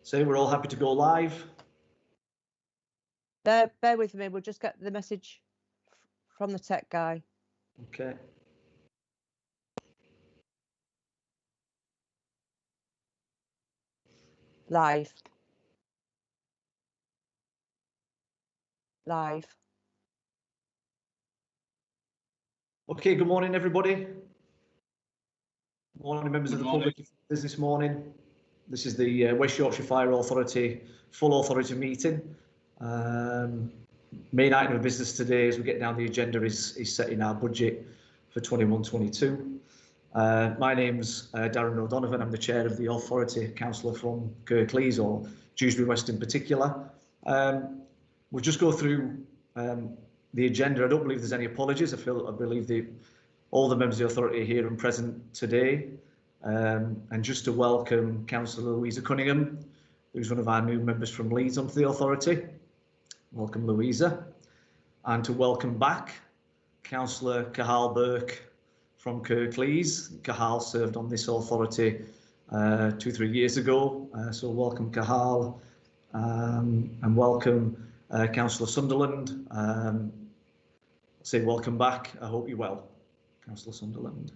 So we're all happy to go live. Bear with me, we'll just get the message from the tech guy. Okay. Live. Okay, good morning, everybody. Morning, members of the public this morning. This is the West Yorkshire Fire Authority full authority meeting. Main item of business today as we get down the agenda is setting our budget for 21-22. My name's Darren O'Donovan. I'm the chair of the authority, councillor from Kirklees, or Dewsbury West in particular. We'll just go through the agenda. I don't believe there's any apologies. I believe all the members of the authority are here and present today. And just to welcome Councillor Louisa Cunningham, who's one of our new members from Leeds onto the authority. Welcome, Louisa. And to welcome back Councillor Cahal Burke from Kirklees. Cahal served on this authority 2-3 years ago. So welcome, Cahal, and welcome Councillor Sunderland. Say welcome back. I hope you're well, Councillor Sunderland.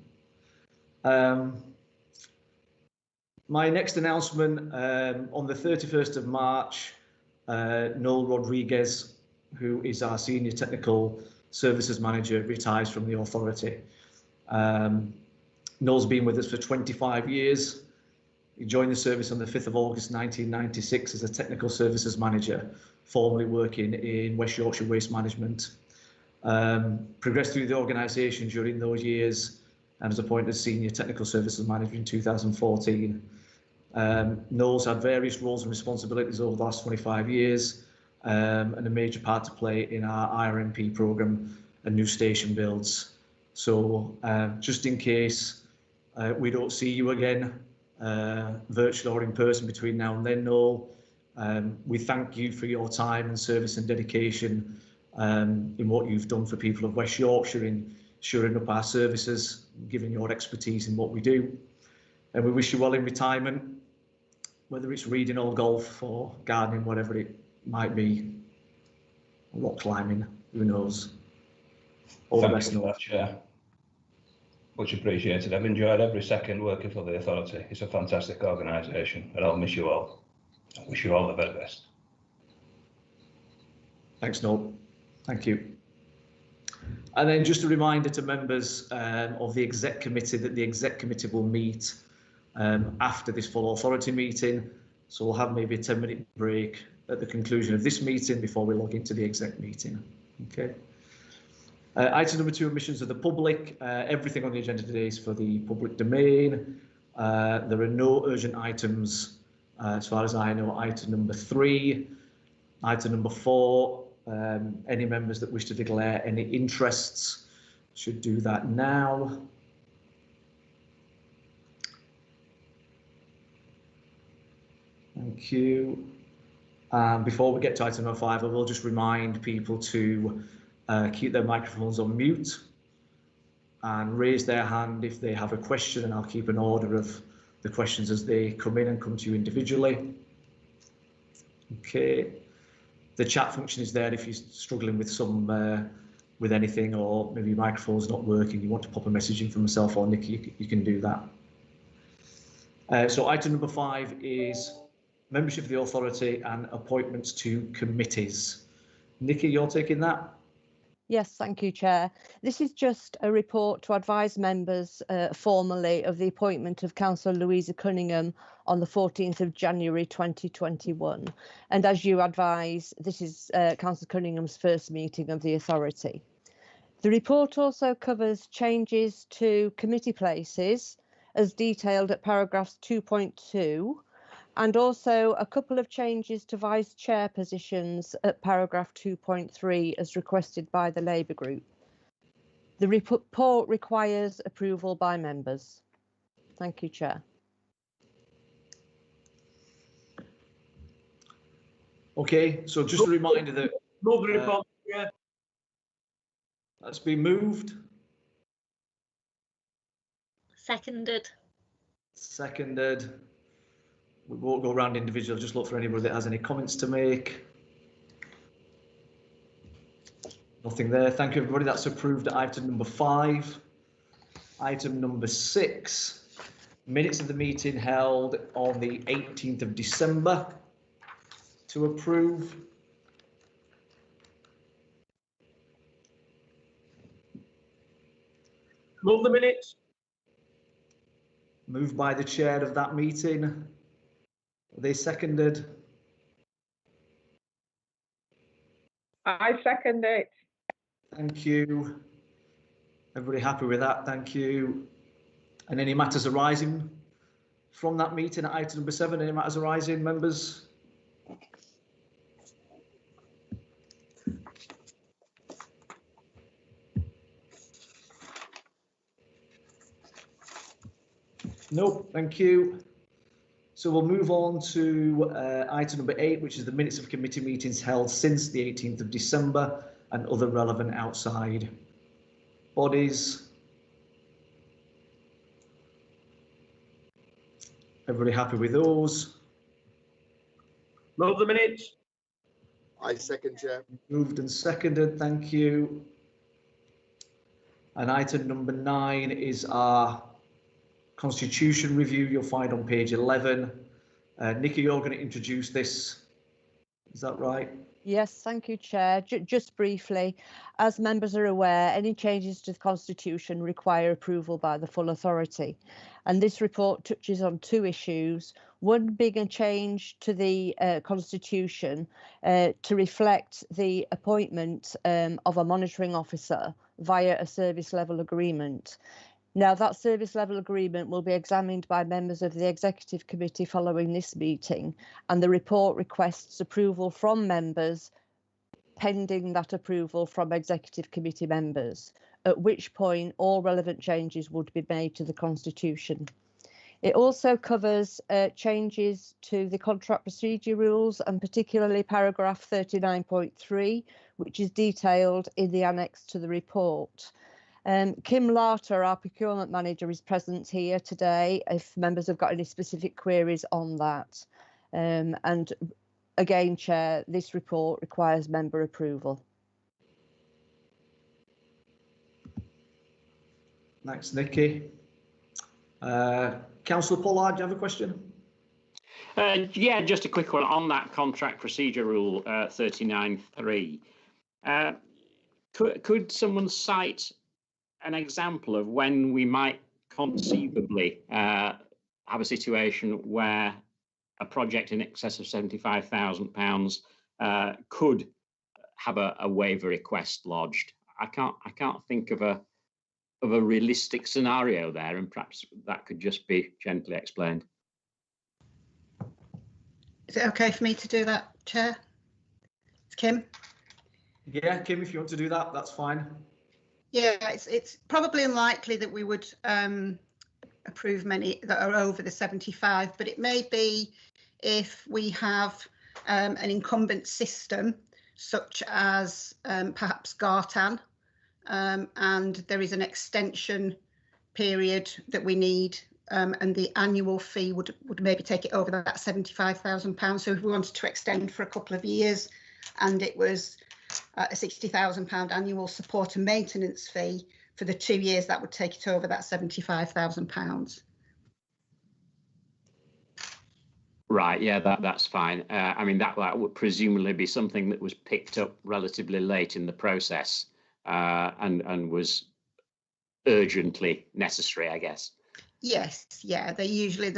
My next announcement, on the 31st of March, Noel Rodriguez, who is our Senior Technical Services Manager, retires from the authority. Noel's been with us for 25 years. He joined the service on the 5th of August 1996 as a Technical Services Manager, formerly working in West Yorkshire Waste Management. Progressed through the organisation during those years and was appointed as Senior Technical Services Manager in 2014. Noel's had various roles and responsibilities over the last 25 years and a major part to play in our IRMP programme and new station builds. So just in case we don't see you again, virtual or in person between now and then, Noel, we thank you for your time and service and dedication in what you've done for people of West Yorkshire in shoring up our services, giving your expertise in what we do. And we wish you well in retirement, whether it's reading or golf or gardening, whatever it might be, rock climbing, who knows. All the best, Noel. Chair. Much appreciated. I've enjoyed every second working for the authority. It's a fantastic organisation, and I'll miss you all. I wish you all the very best. Thanks, Noel. Thank you. And then just a reminder to members of the exec committee that the exec committee will meet after this full authority meeting. So we'll have maybe a 10-minute break at the conclusion of this meeting before we log into the exec meeting. Okay. Item number 2, admissions of the public. Everything on the agenda today is for the public domain. There are no urgent items as far as I know. Item number 3. Item number 4. Any members that wish to declare any interests should do that now. Thank you. Before we get to item number 5, I will just remind people to keep their microphones on mute and raise their hand if they have a question, and I'll keep an order of the questions as they come in and come to you individually. Okay. The chat function is there if you're struggling with with anything, or maybe your microphone's not working, you want to pop a message in from myself or Nikki, you can do that. So item number 5 is membership of the authority and appointments to committees. Nikki, you're taking that? Yes, thank you, Chair. This is just a report to advise members formally of the appointment of Councillor Louisa Cunningham on the 14th of January 2021. And as you advise, this is Councillor Cunningham's first meeting of the authority. The report also covers changes to committee places as detailed at paragraphs 2.2, and also a couple of changes to vice chair positions at paragraph 2.3 as requested by the Labour Group. The report requires approval by members. Thank you, Chair. Okay, so just a reminder that that's been moved. Seconded. Seconded. We won't go around individually, just look for anybody that has any comments to make. Nothing there. Thank you, everybody. That's approved at item number 5. Item number 6, minutes of the meeting held on the 18th of December to approve. Move the minutes. Moved by the chair of that meeting. Are they seconded? I second it. Thank you. Everybody happy with that? Thank you. And any matters arising from that meeting at item number 7? Any matters arising, members? No, thank you. So we'll move on to item number 8, which is the minutes of committee meetings held since the 18th of December and other relevant outside bodies. Everybody happy with those? Move the minutes. I second, Chair. Moved and seconded, thank you. And item number 9 is our constitution review. You'll find on page 11. Nikki, you're going to introduce this. Is that right? Yes, thank you, Chair. Just briefly, as members are aware, any changes to the Constitution require approval by the full authority. And this report touches on 2 issues. One being a change to the Constitution to reflect the appointment of a monitoring officer via a service level agreement. Now, that service level agreement will be examined by members of the Executive Committee following this meeting, and the report requests approval from members pending that approval from Executive Committee members, at which point all relevant changes would be made to the Constitution. It also covers changes to the contract procedure rules, and particularly paragraph 39.3, which is detailed in the annex to the report. Kim Larter, our procurement manager, is present here today if members have got any specific queries on that. And again, Chair, this report requires member approval. Thanks, Nikki. Councillor Pollard, do you have a question? Yeah, just a quick one on that contract procedure rule 39.3. Could someone cite an example of when we might conceivably have a situation where a project in excess of £75,000 could have a waiver request lodged? I can't think of a realistic scenario there, and perhaps that could just be gently explained. Is it okay for me to do that, Chair? It's Kim. Yeah, Kim, if you want to do that, that's fine. Yeah, it's probably unlikely that we would approve many that are over the 75, but it may be if we have an incumbent system such as perhaps Gartan, and there is an extension period that we need, and the annual fee would maybe take it over that £75,000. So if we wanted to extend for a couple of years and it was a £60,000 annual support and maintenance fee for the 2 years, that would take it over that £75,000. Right, yeah, that's fine. I mean, that would presumably be something that was picked up relatively late in the process and was urgently necessary, I guess. Yes, yeah, they usually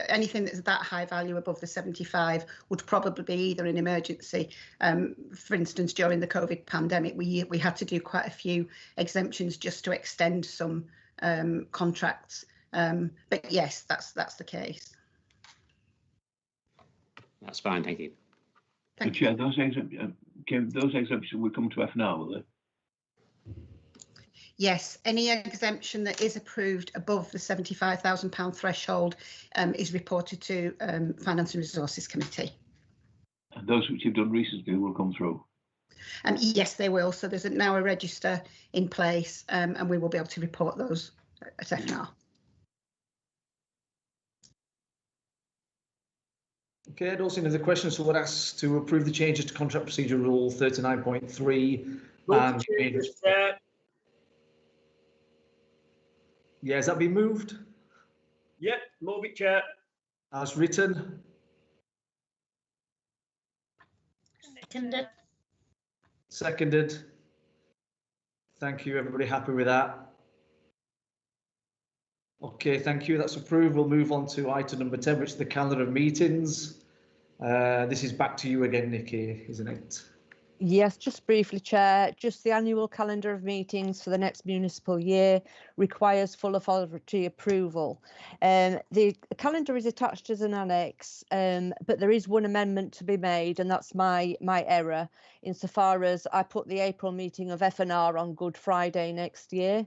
anything that's that high value above the 75 would probably be either an emergency. For instance, during the COVID pandemic, we had to do quite a few exemptions just to extend some contracts. But yes, that's the case. That's fine, thank you. Thank Chair, those exemptions will come to F&R, will they? Yes, any exemption that is approved above the £75,000 threshold is reported to Finance and Resources Committee. And those which you've done recently will come through? Yes, they will. So there's now a register in place, and we will be able to report those at F&R. Okay, I don't see any other questions, so we're asked to approve the changes to contract procedure rule 39.3. Move the changes, Chair. Yeah, has that been moved Yep, move it, Chair. as written? Seconded. Seconded. Thank you. Everybody happy with that? Okay, thank you. That's approved. We'll move on to item number 10, which is the calendar of meetings. This is back to you again, Nikki, isn't it? Yes, just briefly, Chair, just the annual calendar of meetings for the next municipal year requires full authority approval. The calendar is attached as an annex, but there is one amendment to be made, and that's my error, insofar as I put the April meeting of F&R on Good Friday next year.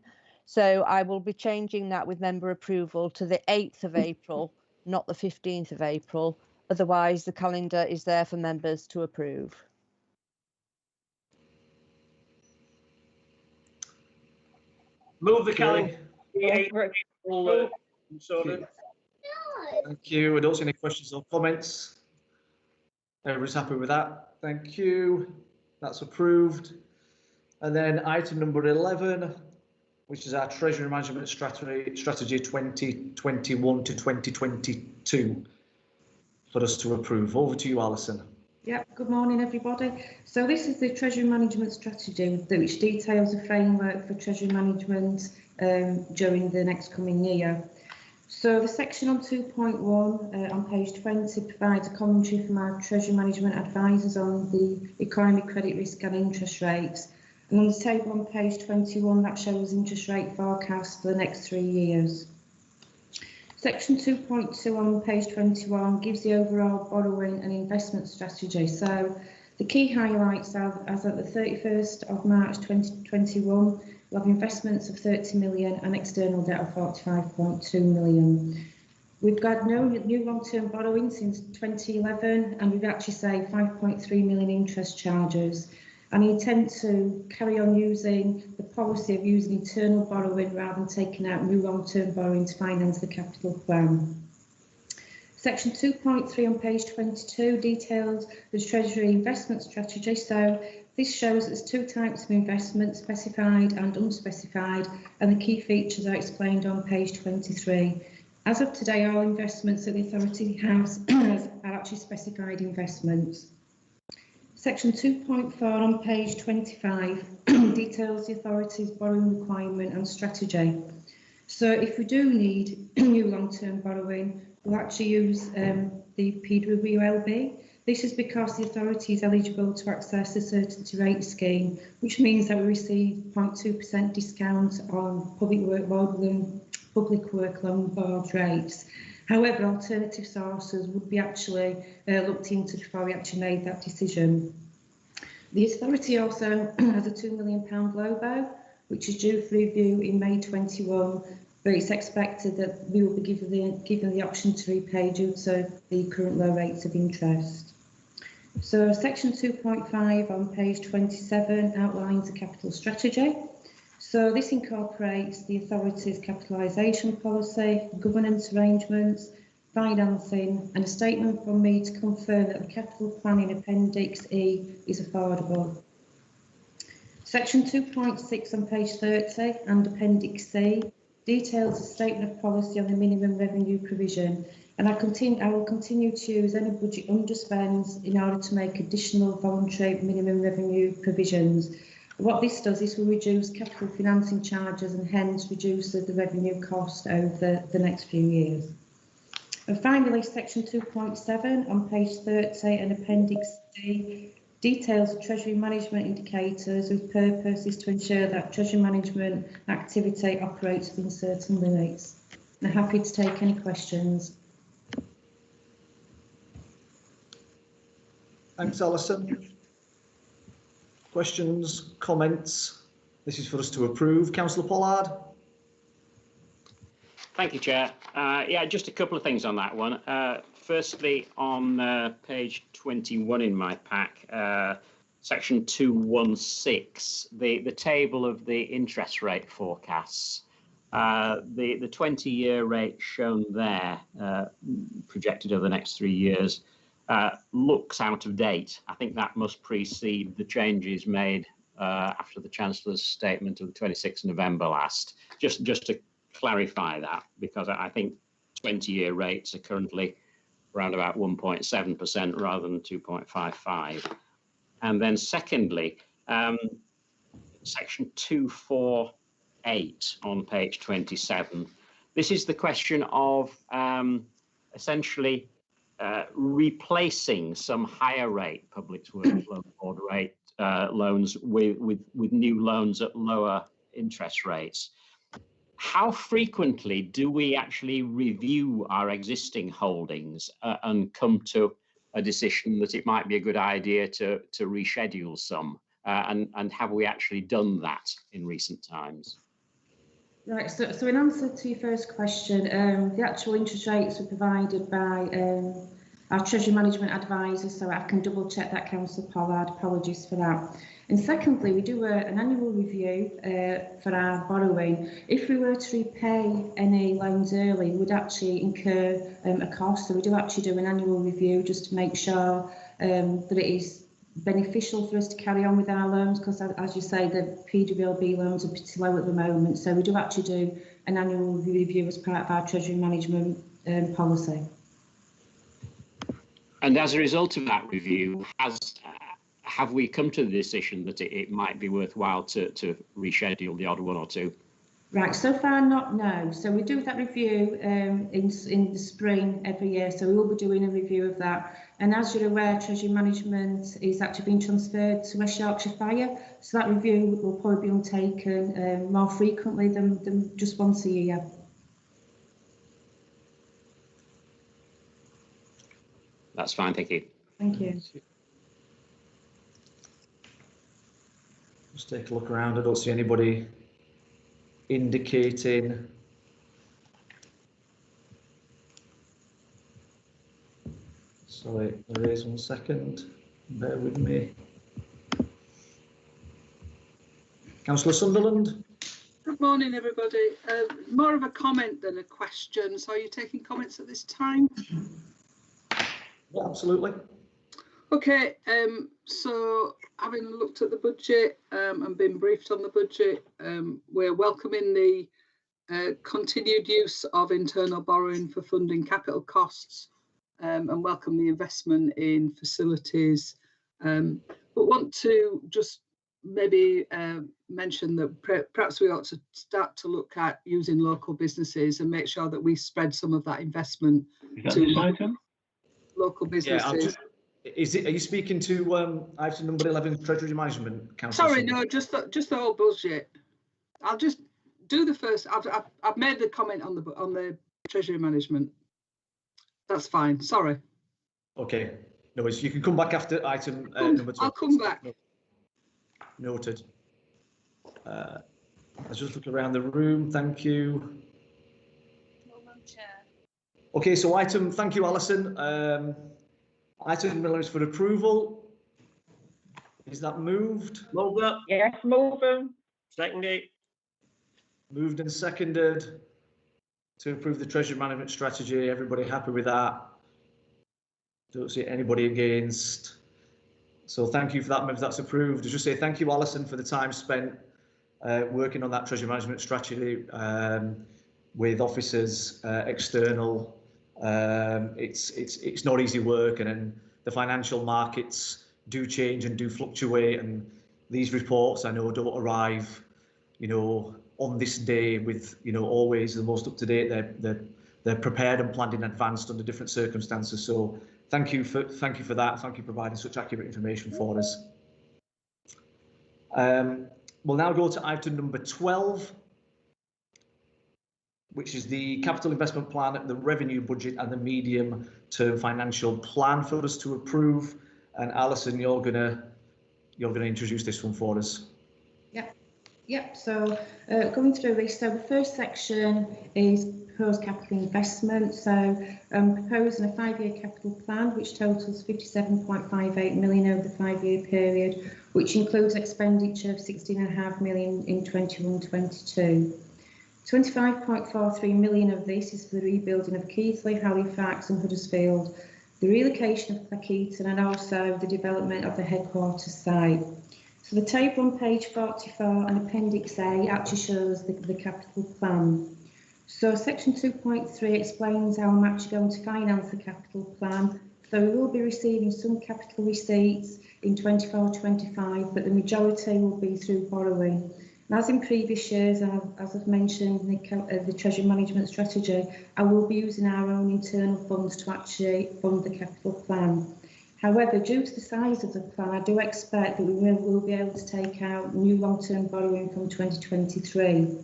So I will be changing that with member approval to the 8th of April, not the 15th of April. Otherwise, the calendar is there for members to approve. Move the Okay. calendar. Okay. Thank you. I don't see any questions or comments. Everybody's happy with that. Thank you. That's approved. And then item number 11, which is our Treasury Management Strategy 2021 to 2022 for us to approve. Over to you, Alison. Yep, good morning everybody. So this is the Treasury Management Strategy which details a framework for Treasury Management during the next coming year. So the section on 2.1 on page 20 provides a commentary from our Treasury Management advisors on the economy, credit risk and interest rates. And on the table on page 21 that shows interest rate forecasts for the next 3 years. Section 2.2 on page 21 gives the overall borrowing and investment strategy. So the key highlights are, as at the 31st of March 2021, we'll have investments of 30 million and external debt of 45.2 million. We've got no new long-term borrowing since 2011, and we've actually saved 5.3 million interest charges. And I intend to carry on using the policy of using internal borrowing rather than taking out new long-term borrowing to finance the capital plan. Section 2.3 on page 22 details the Treasury investment strategy. So this shows there's 2 types of investment, specified and unspecified, and the key features are explained on page 23. As of today, all investments that the authority has are actually specified investments. Section 2.4 on page 25 details the authority's borrowing requirement and strategy. So if we do need new long-term borrowing, we'll actually use the PWLB. This is because the authority is eligible to access the certainty rate scheme, which means that we receive 0.2% discount on public work loan board rates. However, alternative sources would be actually looked into before we actually made that decision. The authority also has a £2 million Globo, which is due for review in May 21, but it's expected that we will be given the option to repay due to the current low rates of interest. So section 2.5 on page 27 outlines the capital strategy. So this incorporates the authority's capitalisation policy, governance arrangements, financing, and a statement from me to confirm that the capital plan in Appendix E is affordable. Section 2.6 on page 30 and Appendix C details a statement of policy on the minimum revenue provision, and I will continue to use any budget underspends in order to make additional voluntary minimum revenue provisions. What this does is will reduce capital financing charges and hence reduce the revenue cost over the next few years. And finally, section 2.7 on page 30 and Appendix D details the Treasury management indicators whose purpose is to ensure that Treasury management activity operates within certain limits. I'm happy to take any questions. Thanks, Alison. Questions, comments? This is for us to approve. Councillor Pollard. Thank you, Chair. Yeah, just a couple of things on that one. Firstly, on page 21 in my pack, section 216, the table of the interest rate forecasts. The 20-year rate shown there, projected over the next 3 years, looks out of date. I think that must precede the changes made after the Chancellor's statement of the 26th of November last. Just to clarify that, because I think 20-year rates are currently around about 1.7% rather than 2.55. And then secondly, section 248 on page 27. This is the question of essentially replacing some higher rate Public Works Loan Board rate loans with new loans at lower interest rates. How frequently do we actually review our existing holdings and come to a decision that it might be a good idea to reschedule some? And have we actually done that in recent times? Right, so in answer to your first question, the actual interest rates were provided by our Treasury Management Advisor, so I can double check that, Councillor Pollard, apologies for that. And secondly, we do an annual review for our borrowing. If we were to repay any loans early, we would actually incur a cost, so we do actually do an annual review just to make sure that it is beneficial for us to carry on with our loans, because as you say, the PWLB loans are pretty low at the moment, so we do actually do an annual review as part of our Treasury Management policy. And as a result of that review, have we come to the decision that it might be worthwhile to reschedule the odd one or two? Right, so far not, no. So we do that review in the spring every year, so we will be doing a review of that. And as you're aware, Treasury Management is actually being transferred to West Yorkshire Fire, so that review will probably be undertaken more frequently than just once a year. That's fine, thank you. Thank you. Just take a look around. I don't see anybody indicating sorry, there is 1 second, bear with me. Councillor Sunderland. Good morning, everybody. More of a comment than a question. So are you taking comments at this time? Yeah, absolutely. Okay, so having looked at the budget and been briefed on the budget, we're welcoming the continued use of internal borrowing for funding capital costs and welcome the investment in facilities. But want to just maybe mention that perhaps we ought to start to look at using local businesses and make sure that we spread some of that investment to local businesses. Yeah, are you speaking to item number 11, Treasury Management, Councillor? Sorry, no, just the whole budget. I'll just do the first. I've made the comment on the Treasury Management. That's fine. Sorry. Okay, no worries. You can come back after item number 12. I'll come back. Noted. Let's just look around the room. Thank you. Okay, so thank you, Alison. Item 11 is for approval. Is that moved? Move that. Yes, move them. Seconded. Moved and seconded to approve the Treasury Management Strategy. Everybody happy with that? Don't see anybody against. So thank you for that. Maybe that's approved. I just say thank you, Alison, for the time spent working on that Treasury Management Strategy with officers, external. It's not easy work, and then the financial markets do change and do fluctuate, and these reports I know don't arrive, on this day with always the most up to date. They're prepared and planned in advance under different circumstances. So thank you for that. Thank you for providing such accurate information for us. We'll now go to item number 12. Which is the capital investment plan, the revenue budget, and the medium-term financial plan for us to approve. And Alison, you're gonna introduce this one for us. Yep. So going through this, so the first section is proposed capital investment. So proposing a 5-year capital plan which totals 57.58 million over the 5-year period, which includes expenditure of 16.5 million in 21-22. 25.43 million of this is for the rebuilding of Keighley, Halifax and Huddersfield, the relocation of Paketon and also the development of the headquarters site. So the table on page 44 and Appendix A actually shows the capital plan. So section 2.3 explains how I'm actually going to finance the capital plan. So we will be receiving some capital receipts in 24-25, but the majority will be through borrowing. And as in previous years, as I've mentioned in the Treasury Management Strategy, I will be using our own internal funds to actually fund the capital plan. However, due to the size of the plan, I do expect that we will be able to take out new long-term borrowing from 2023.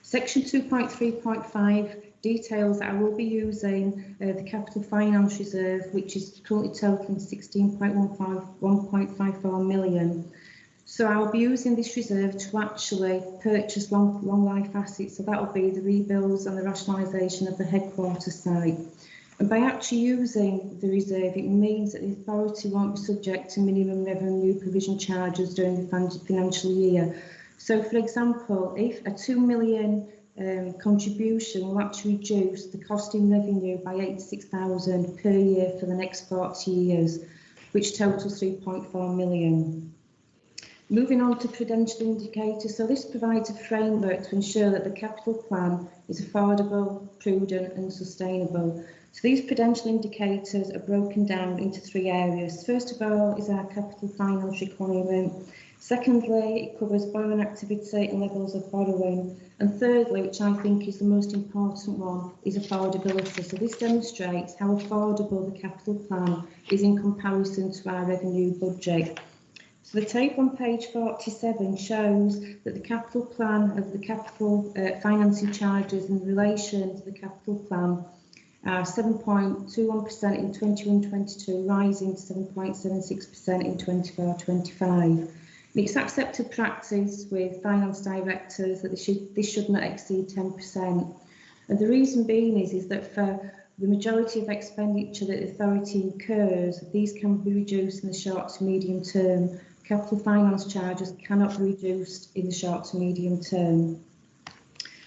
Section 2.3.5 details that I will be using the capital finance reserve, which is currently totaling 1.54 million. So I'll be using this reserve to actually purchase long life assets. So that will be the rebuilds and the rationalisation of the headquarters site. And by actually using the reserve, it means that the authority won't be subject to minimum revenue provision charges during the financial year. So, for example, if a 2 million contribution will actually reduce the cost in revenue by 86,000 per year for the next 40 years, which totals 3.4 million. Moving on to prudential indicators, so this provides a framework to ensure that the capital plan is affordable, prudent and sustainable. So these prudential indicators are broken down into 3 areas. First of all is our capital finance requirement. Secondly, it covers borrowing activity and levels of borrowing. And thirdly, which I think is the most important one, is affordability. So this demonstrates how affordable the capital plan is in comparison to our revenue budget. So the table on page 47 shows that the capital plan of the capital financing charges in relation to the capital plan are 7.21% in 21-22, rising to 7.76% in 24-25. It's accepted practice with finance directors that this should not exceed 10%. And the reason being is that for the majority of expenditure that the authority incurs, these can be reduced in the short to medium term. Capital finance charges cannot be reduced in the short to medium term.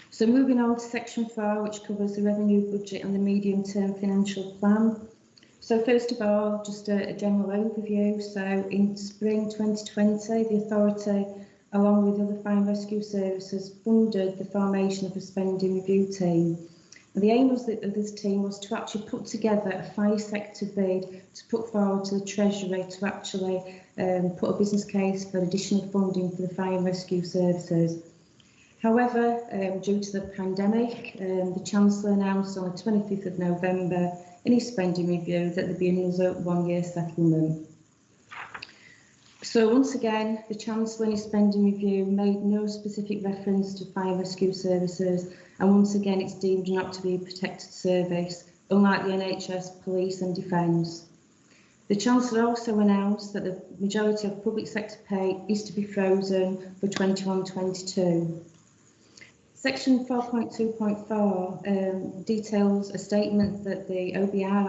So moving on to section 4, which covers the revenue budget and the medium term financial plan. So first of all, just a general overview. So in spring 2020, the authority, along with other fire and rescue services, funded the formation of a spending review team. And the aim of this team was to actually put together a fire sector bid to put forward to the Treasury to actually put a business case for additional funding for the fire and rescue services. However, due to the pandemic, the Chancellor announced on the 25th of November in his spending review that there'd be another 1-year settlement. So once again, the Chancellor in his spending review made no specific reference to fire rescue services, and once again it's deemed not to be a protected service, unlike the NHS, police and defence. The Chancellor also announced that the majority of public sector pay is to be frozen for 21-22. Section 4.2.4 details a statement that the OBR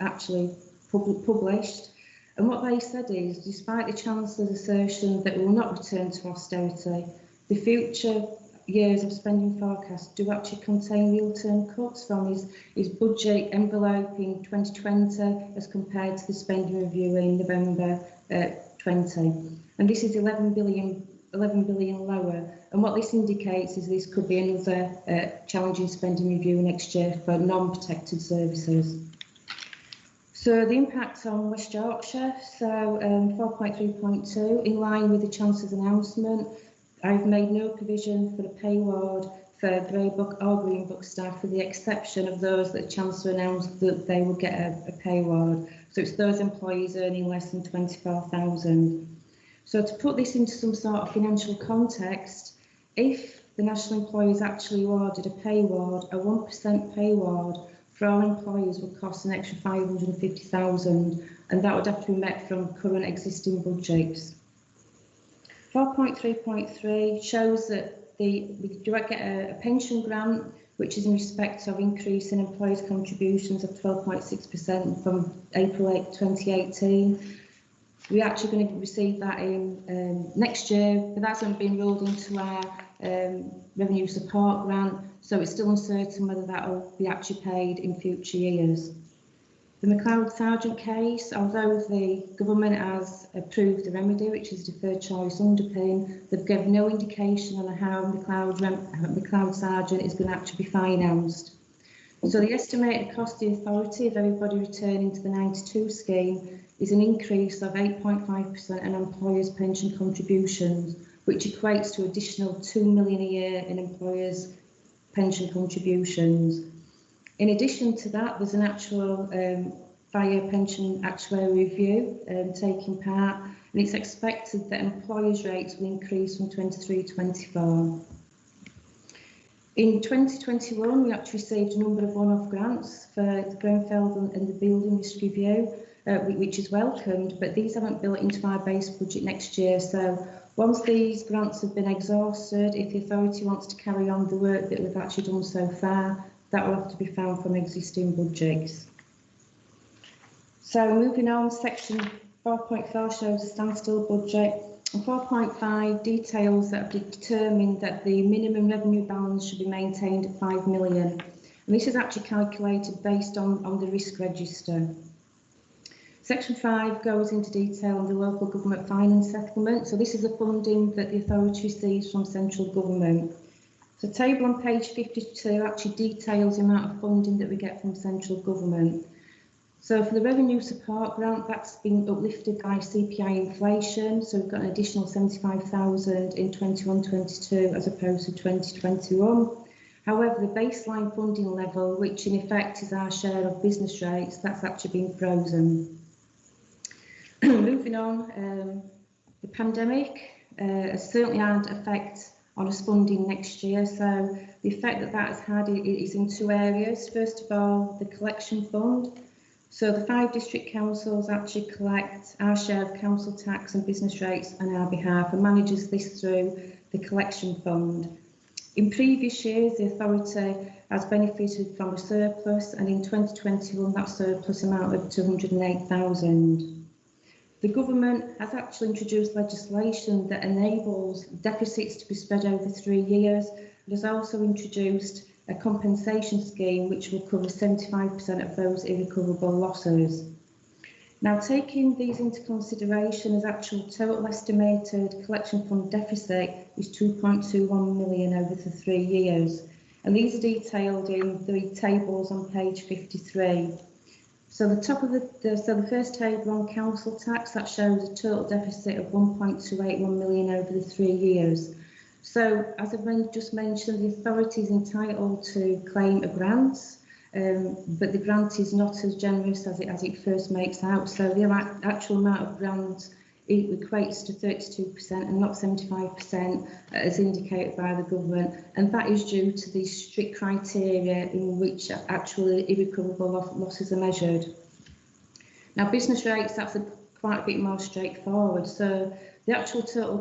actually published, and what they said is, despite the Chancellor's assertion that we will not return to austerity, the future years of spending forecasts do actually contain real-term cuts from his budget envelope in 2020 as compared to the spending review in November 20, and this is 11 billion lower. And what this indicates is this could be another challenging spending review next year for non-protected services. So the impact on West Yorkshire, so 4.3.2, in line with the Chancellor's announcement, I've made no provision for the pay award for Grey Book or Green Book staff, with the exception of those that the Chancellor announced that they would get a pay award. So it's those employees earning less than 24,000. So to put this into some sort of financial context, if the national employees actually awarded a pay award, a 1% pay award for all employees would cost an extra 550,000, and that would have to be met from current existing budgets. 4.3.3 shows that we do get a pension grant, which is in respect of increase in employees' contributions of 12.6% from April 8, 2018. We're actually going to receive that in next year, but that's not been rolled into our revenue support grant, so it's still uncertain whether that will be actually paid in future years. The McLeod Sargent case, although the government has approved the remedy, which is deferred choice underpin, they've given no indication on how McLeod Sargent is going to actually be financed. So the estimated cost of the authority of everybody returning to the 92 scheme is an increase of 8.5% in employers' pension contributions, which equates to additional £2 million a year in employers' pension contributions. In addition to that, there's an actual fire pension actuary review taking part, and it's expected that employers' rates will increase from 23-24. In 2021, we actually received a number of one-off grants for the Grenfell and the Building Risk Review, which is welcomed, but these haven't built into our base budget next year. So once these grants have been exhausted, if the authority wants to carry on the work that we've actually done so far, that will have to be found from existing budgets. So moving on, section 4.4 shows a standstill budget, and 4.5 details that have determined that the minimum revenue balance should be maintained at 5 million. And this is actually calculated based on the risk register. Section 5 goes into detail on the local government finance settlement. So this is the funding that the authority receives from central government. The table on page 52 actually details the amount of funding that we get from central government. So for the revenue support grant, that's been uplifted by CPI inflation. So we've got an additional 75,000 in 21-22 as opposed to 2021. However, the baseline funding level, which in effect is our share of business rates, that's actually been frozen. Moving on, the pandemic has certainly had effect on us funding next year. So the effect that that has had is in two areas. First of all, the collection fund. So the 5 district councils actually collect our share of council tax and business rates on our behalf and manages this through the collection fund. In previous years, the authority has benefited from a surplus, and in 2021 that surplus amounted to 208,000. The government has actually introduced legislation that enables deficits to be spread over 3 years. It has also introduced a compensation scheme which will cover 75% of those irrecoverable losses. Now, taking these into consideration, as actual total estimated collection fund deficit is 2.21 million over the 3 years, and these are detailed in the tables on page 53. So the top of the first table on council tax, that shows a total deficit of 1.281 million over the 3 years. So, as I've just mentioned, the authority is entitled to claim a grant, but the grant is not as generous as it first makes out. So the actual amount of grant equates to 32% and not 75%, as indicated by the government, and that is due to the strict criteria in which actually irrecoverable losses are measured. Now, business rates, that's quite a bit more straightforward. So the actual total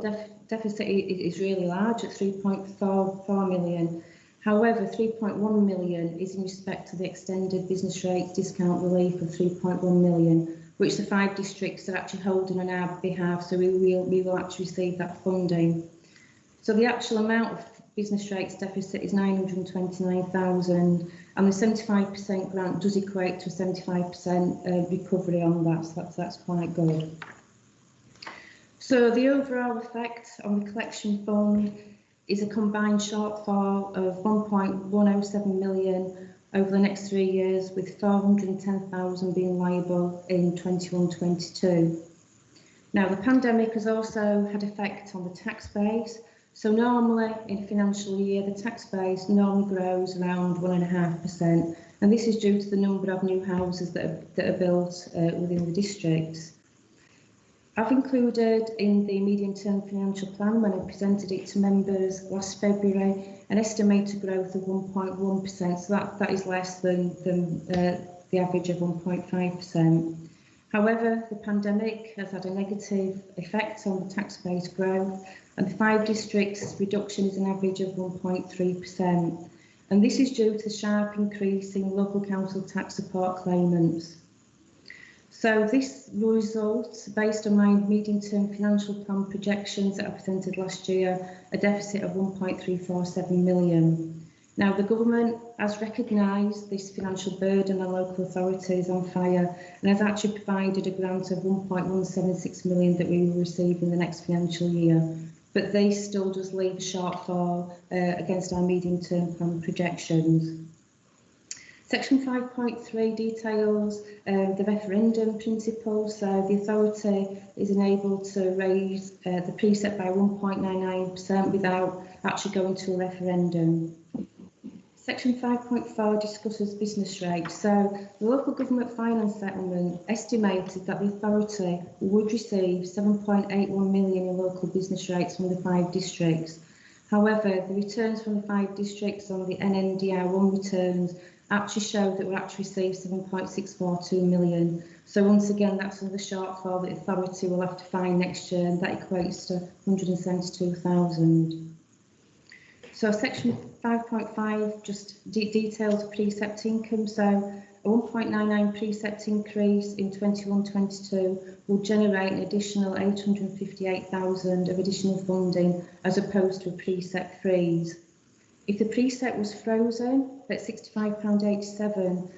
deficit is really large at 3.44 million. However, 3.1 million is in respect to the extended business rates discount relief of 3.1 million, which the 5 districts are actually holding on our behalf, so we will actually receive that funding. So the actual amount of business rates deficit is 929,000, and the 75% grant does equate to a 75% recovery on that, so that's quite good. So the overall effect on the collection fund is a combined shortfall of 1.107 million over the next 3 years, with 410,000 being liable in 21-22. Now, the pandemic has also had effect on the tax base. So normally in a financial year, the tax base normally grows around 1.5%, and this is due to the number of new houses that are built within the districts. I've included in the medium-term financial plan, when I presented it to members last February, an estimated growth of 1.1%, so that is less than the average of 1.5%. However, the pandemic has had a negative effect on the tax base growth, and the 5 districts reduction is an average of 1.3%. And this is due to the sharp increase in local council tax support claimants. So this will result, based on my medium-term financial plan projections that I presented last year, a deficit of 1.347 million. Now, the government has recognised this financial burden on local authorities on fire and has actually provided a grant of 1.176 million that we will receive in the next financial year. But this still does leave a shortfall against our medium-term plan projections. Section 5.3 details the referendum principle, so the authority is enabled to raise the precept by 1.99% without actually going to a referendum. Section 5.4 discusses business rates. So the local government finance settlement estimated that the authority would receive 7.81 million in local business rates from the 5 districts. However, the returns from the 5 districts on the NNDR1 returns actually show that we'll actually receive 7.642 million. So once again, that's another shortfall that the authority will have to find next year, and that equates to 172,000. So section 5.5 just details precept income. So a 1.99 precept increase in 21-22 will generate an additional 858,000 of additional funding as opposed to a precept freeze. If the precept was frozen at £65.87,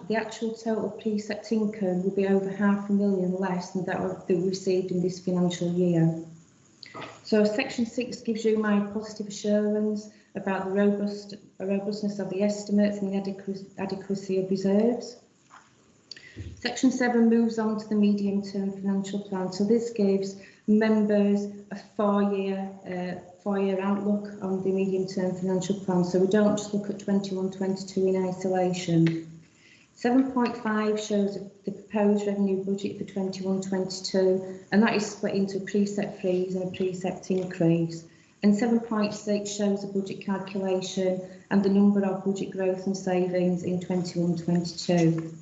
the actual total precept income would be over £500,000 less than that we received in this financial year. So section 6 gives you my positive assurance about the robustness of the estimates and the adequacy of reserves. Section 7 moves on to the medium-term financial plan. So this gives members a four-year outlook on the medium-term financial plan. So we don't just look at 21-22 in isolation. 7.5 shows the proposed revenue budget for 21-22, and that is split into a precept freeze and a precept increase. And 7.6 shows the budget calculation and the number of budget growth and savings in 21-22.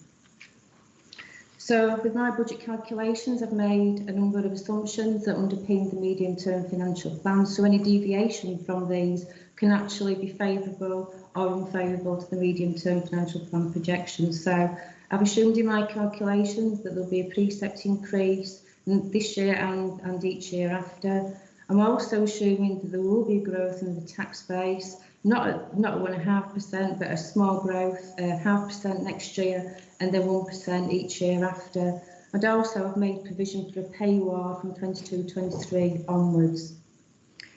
So with my budget calculations, I've made a number of assumptions that underpin the medium-term financial plan. So any deviation from these can actually be favourable or unfavourable to the medium-term financial plan projections. So I've assumed in my calculations that there'll be a precept increase this year and each year after. I'm also assuming that there will be growth in the tax base, not 1.5%, but a small growth, 0.5% next year, and then 1% each year after. And also I've made provision for a pay war from 22-23 onwards.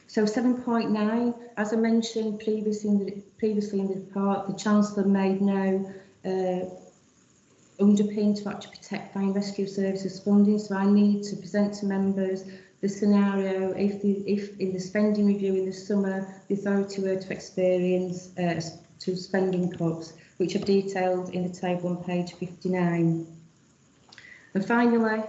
So 7.9, as I mentioned previously in the report, the Chancellor made no underpin to actually protect fire and rescue services funding. So I need to present to members the scenario if in the spending review in the summer the authority were to experience two spending cuts, which are detailed in the table on page 59. And finally,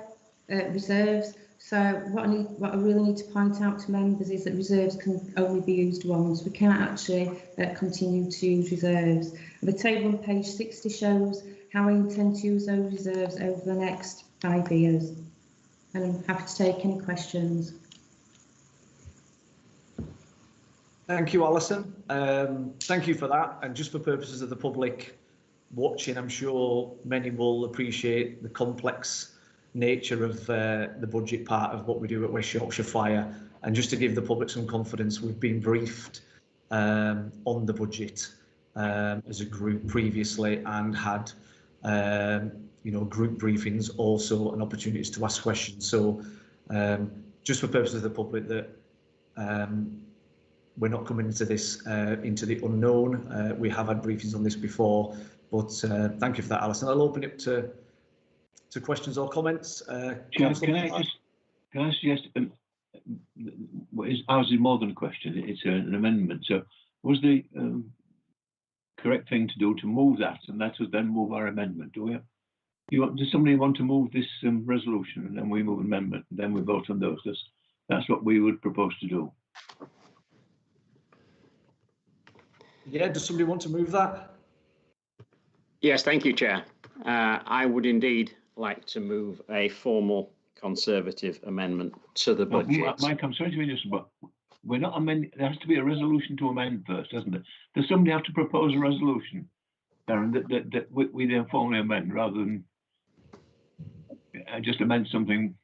reserves. So what I really need to point out to members is that reserves can only be used once. We can't actually continue to use reserves. And the table on page 60 shows how I intend to use those reserves over the next 5 years. And I'm happy to take any questions. Thank you, Alison. Thank you for that. And just for purposes of the public watching, I'm sure many will appreciate the complex nature of the budget part of what we do at West Yorkshire Fire. And just to give the public some confidence, we've been briefed on the budget as a group previously and had group briefings also and opportunities to ask questions. So just for purposes of the public, that we're not coming into this into the unknown. We have had briefings on this before, but thank you for that, Alison. I'll open it to questions or comments. Can I suggest ours is more than a question, it's an amendment. So was the correct thing to do to move that, and that was then move our amendment? Does somebody want to move this resolution and then we move amendment and then we vote on those? That's what we would propose to do. Yeah, does somebody want to move that? Yes, thank you, Chair. I would indeed like to move a formal Conservative amendment to the budget. Mike, I'm sorry to interrupt, but we're not amending. There has to be a resolution to amend first, doesn't it? Does somebody have to propose a resolution, Darren, that we then formally amend rather than? just amend something.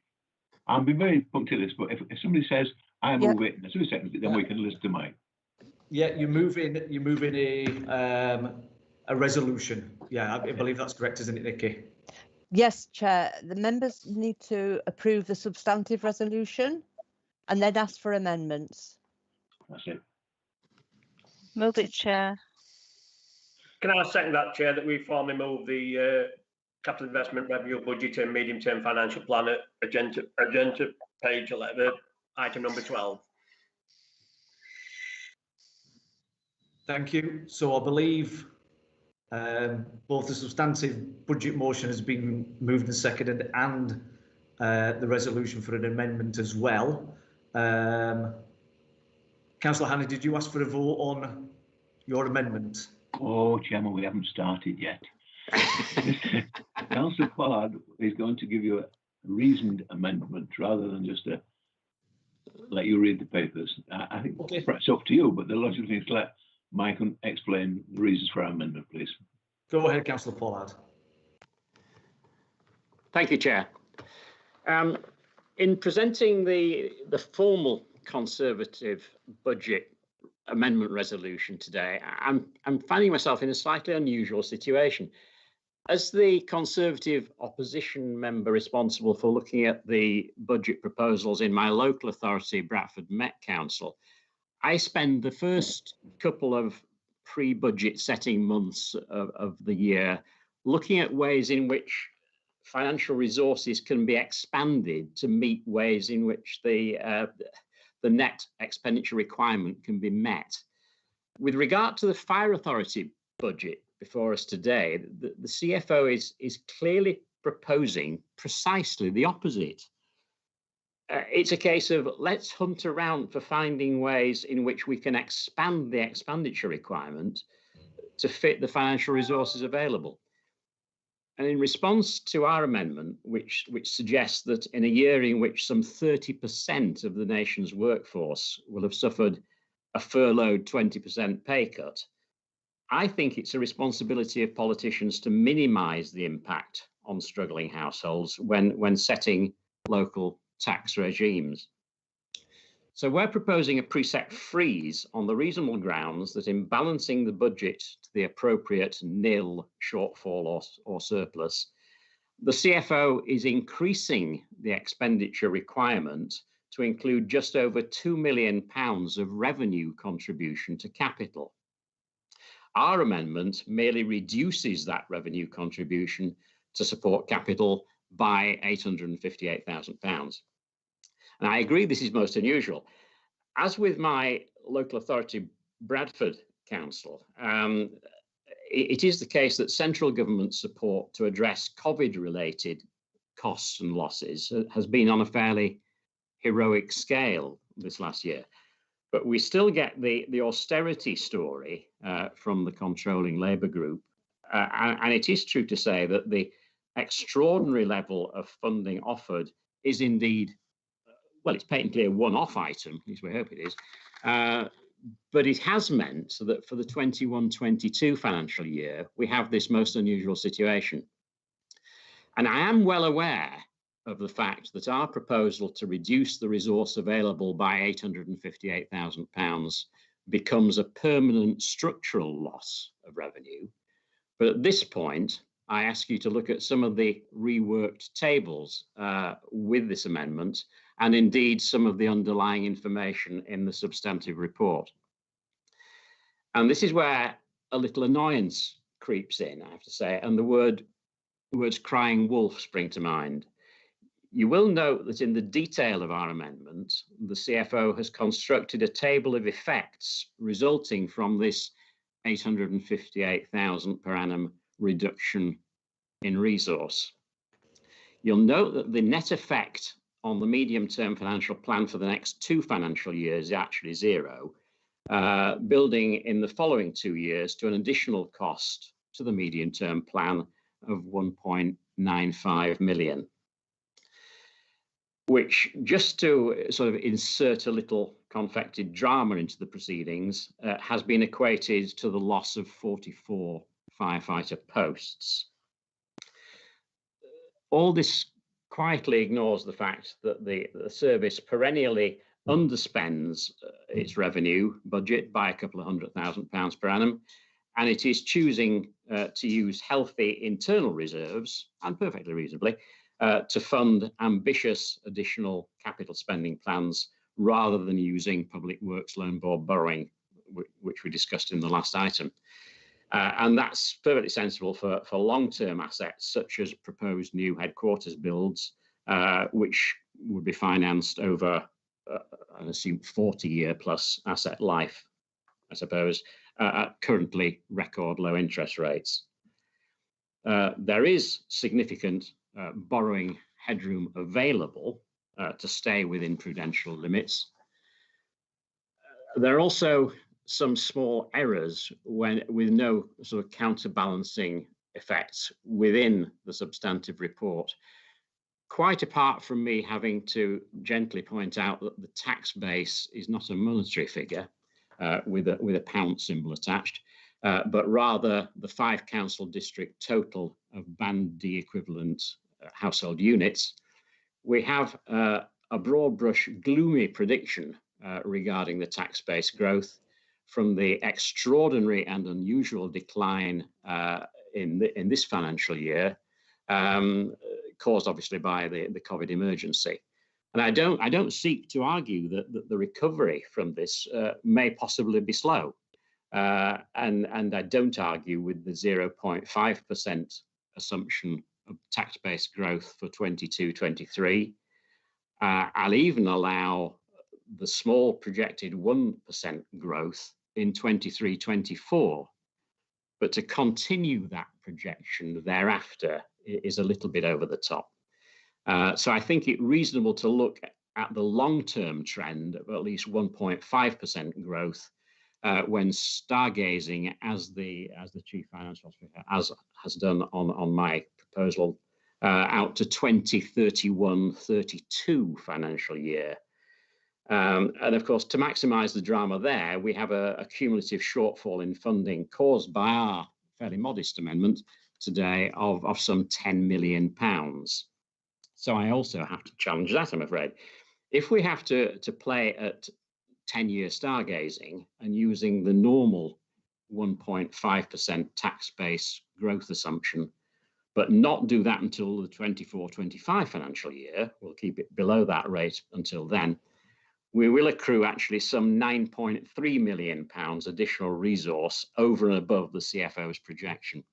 I'll be very punctilious, but if somebody says I move it, and as soon as seconds it, then we can listen to mine. Yeah, you move in a resolution. Yeah, I believe that's correct, isn't it, Nikki? Yes, Chair. The members need to approve the substantive resolution and then ask for amendments. That's it. Move it, Chair. Can I second that, Chair, that we formally move the capital investment revenue budget and medium-term financial plan at agenda page 11, item number 12. Thank you. So I believe both the substantive budget motion has been moved and seconded, and the resolution for an amendment as well. Councillor Hannah, did you ask for a vote on your amendment? Oh, Chairman, we haven't started yet. Councillor Pollard is going to give you a reasoned amendment rather than just let you read the papers. I think it's up to you, but the logical thing is to let Mike explain the reasons for our amendment, please. Go ahead, Councillor Pollard. Thank you, Chair. In presenting the formal Conservative budget amendment resolution today, I'm finding myself in a slightly unusual situation. As the Conservative opposition member responsible for looking at the budget proposals in my local authority, Bradford Met Council, I spend the first couple of pre-budget setting months of the year looking at ways in which financial resources can be expanded to meet ways in which the net expenditure requirement can be met. With regard to the Fire Authority budget before us today, the CFO is clearly proposing precisely the opposite. It's a case of let's hunt around for finding ways in which we can expand the expenditure requirement to fit the financial resources available. And in response to our amendment, which suggests that in a year in which some 30% of the nation's workforce will have suffered a furloughed 20% pay cut, I think it's a responsibility of politicians to minimise the impact on struggling households when setting local tax regimes. So we're proposing a preset freeze on the reasonable grounds that in balancing the budget to the appropriate nil shortfall or surplus, the CFO is increasing the expenditure requirement to include just over £2 million of revenue contribution to capital. Our amendment merely reduces that revenue contribution to support capital by £858,000. And I agree this is most unusual. As with my local authority, Bradford Council, it is the case that central government support to address COVID-related costs and losses has been on a fairly heroic scale this last year. But we still get the austerity story from the controlling Labour group. And it is true to say that the extraordinary level of funding offered is indeed, well, it's patently a one-off item, at least we hope it is, but it has meant that for the 21-22 financial year, we have this most unusual situation. And I am well aware of the fact that our proposal to reduce the resource available by £858,000 becomes a permanent structural loss of revenue. But at this point, I ask you to look at some of the reworked tables with this amendment, and indeed some of the underlying information in the substantive report. And this is where a little annoyance creeps in, I have to say, and the words crying wolf spring to mind. You will note that in the detail of our amendment, the CFO has constructed a table of effects resulting from this £858,000 per annum reduction in resource. You'll note that the net effect on the medium-term financial plan for the next 2 financial years is actually zero, building in the following 2 years to an additional cost to the medium-term plan of £1.95 million. Which, just to sort of insert a little confected drama into the proceedings, has been equated to the loss of 44 firefighter posts. All this quietly ignores the fact that the service perennially underspends its revenue budget by a couple of £100,000 per annum, and it is choosing to use healthy internal reserves, and perfectly reasonably, to fund ambitious additional capital spending plans rather than using Public Works Loan Board borrowing, which we discussed in the last item. And that's perfectly sensible for long-term assets, such as proposed new headquarters builds, which would be financed over, I assume, 40-year plus asset life, I suppose, at currently record low interest rates. There is significant borrowing headroom available to stay within prudential limits. There are also some small errors with no sort of counterbalancing effects within the substantive report. Quite apart from me having to gently point out that the tax base is not a monetary figure with a pound symbol attached, but rather the 5 council district total of Band D equivalent household units, we have a broad brush gloomy prediction regarding the tax base growth from the extraordinary and unusual decline in this financial year, caused obviously by the COVID emergency. And I don't seek to argue that the recovery from this may possibly be slow. And I don't argue with the 0.5% assumption of tax base growth for 22-23. I'll even allow the small projected 1% growth in 23-24, but to continue that projection thereafter is a little bit over the top. So I think it's reasonable to look at the long-term trend of at least 1.5% growth when stargazing, as the Chief Financial Officer has done on my proposal, out to 2031-32 financial year. And of course, to maximise the drama there, we have a cumulative shortfall in funding caused by our fairly modest amendment today of some £10 million. So I also have to challenge that, I'm afraid. If we have to play at 10-year stargazing and using the normal 1.5% tax base growth assumption, but not do that until the 24-25 financial year, we'll keep it below that rate until then, we will accrue actually some £9.3 million additional resource over and above the CFO's projection.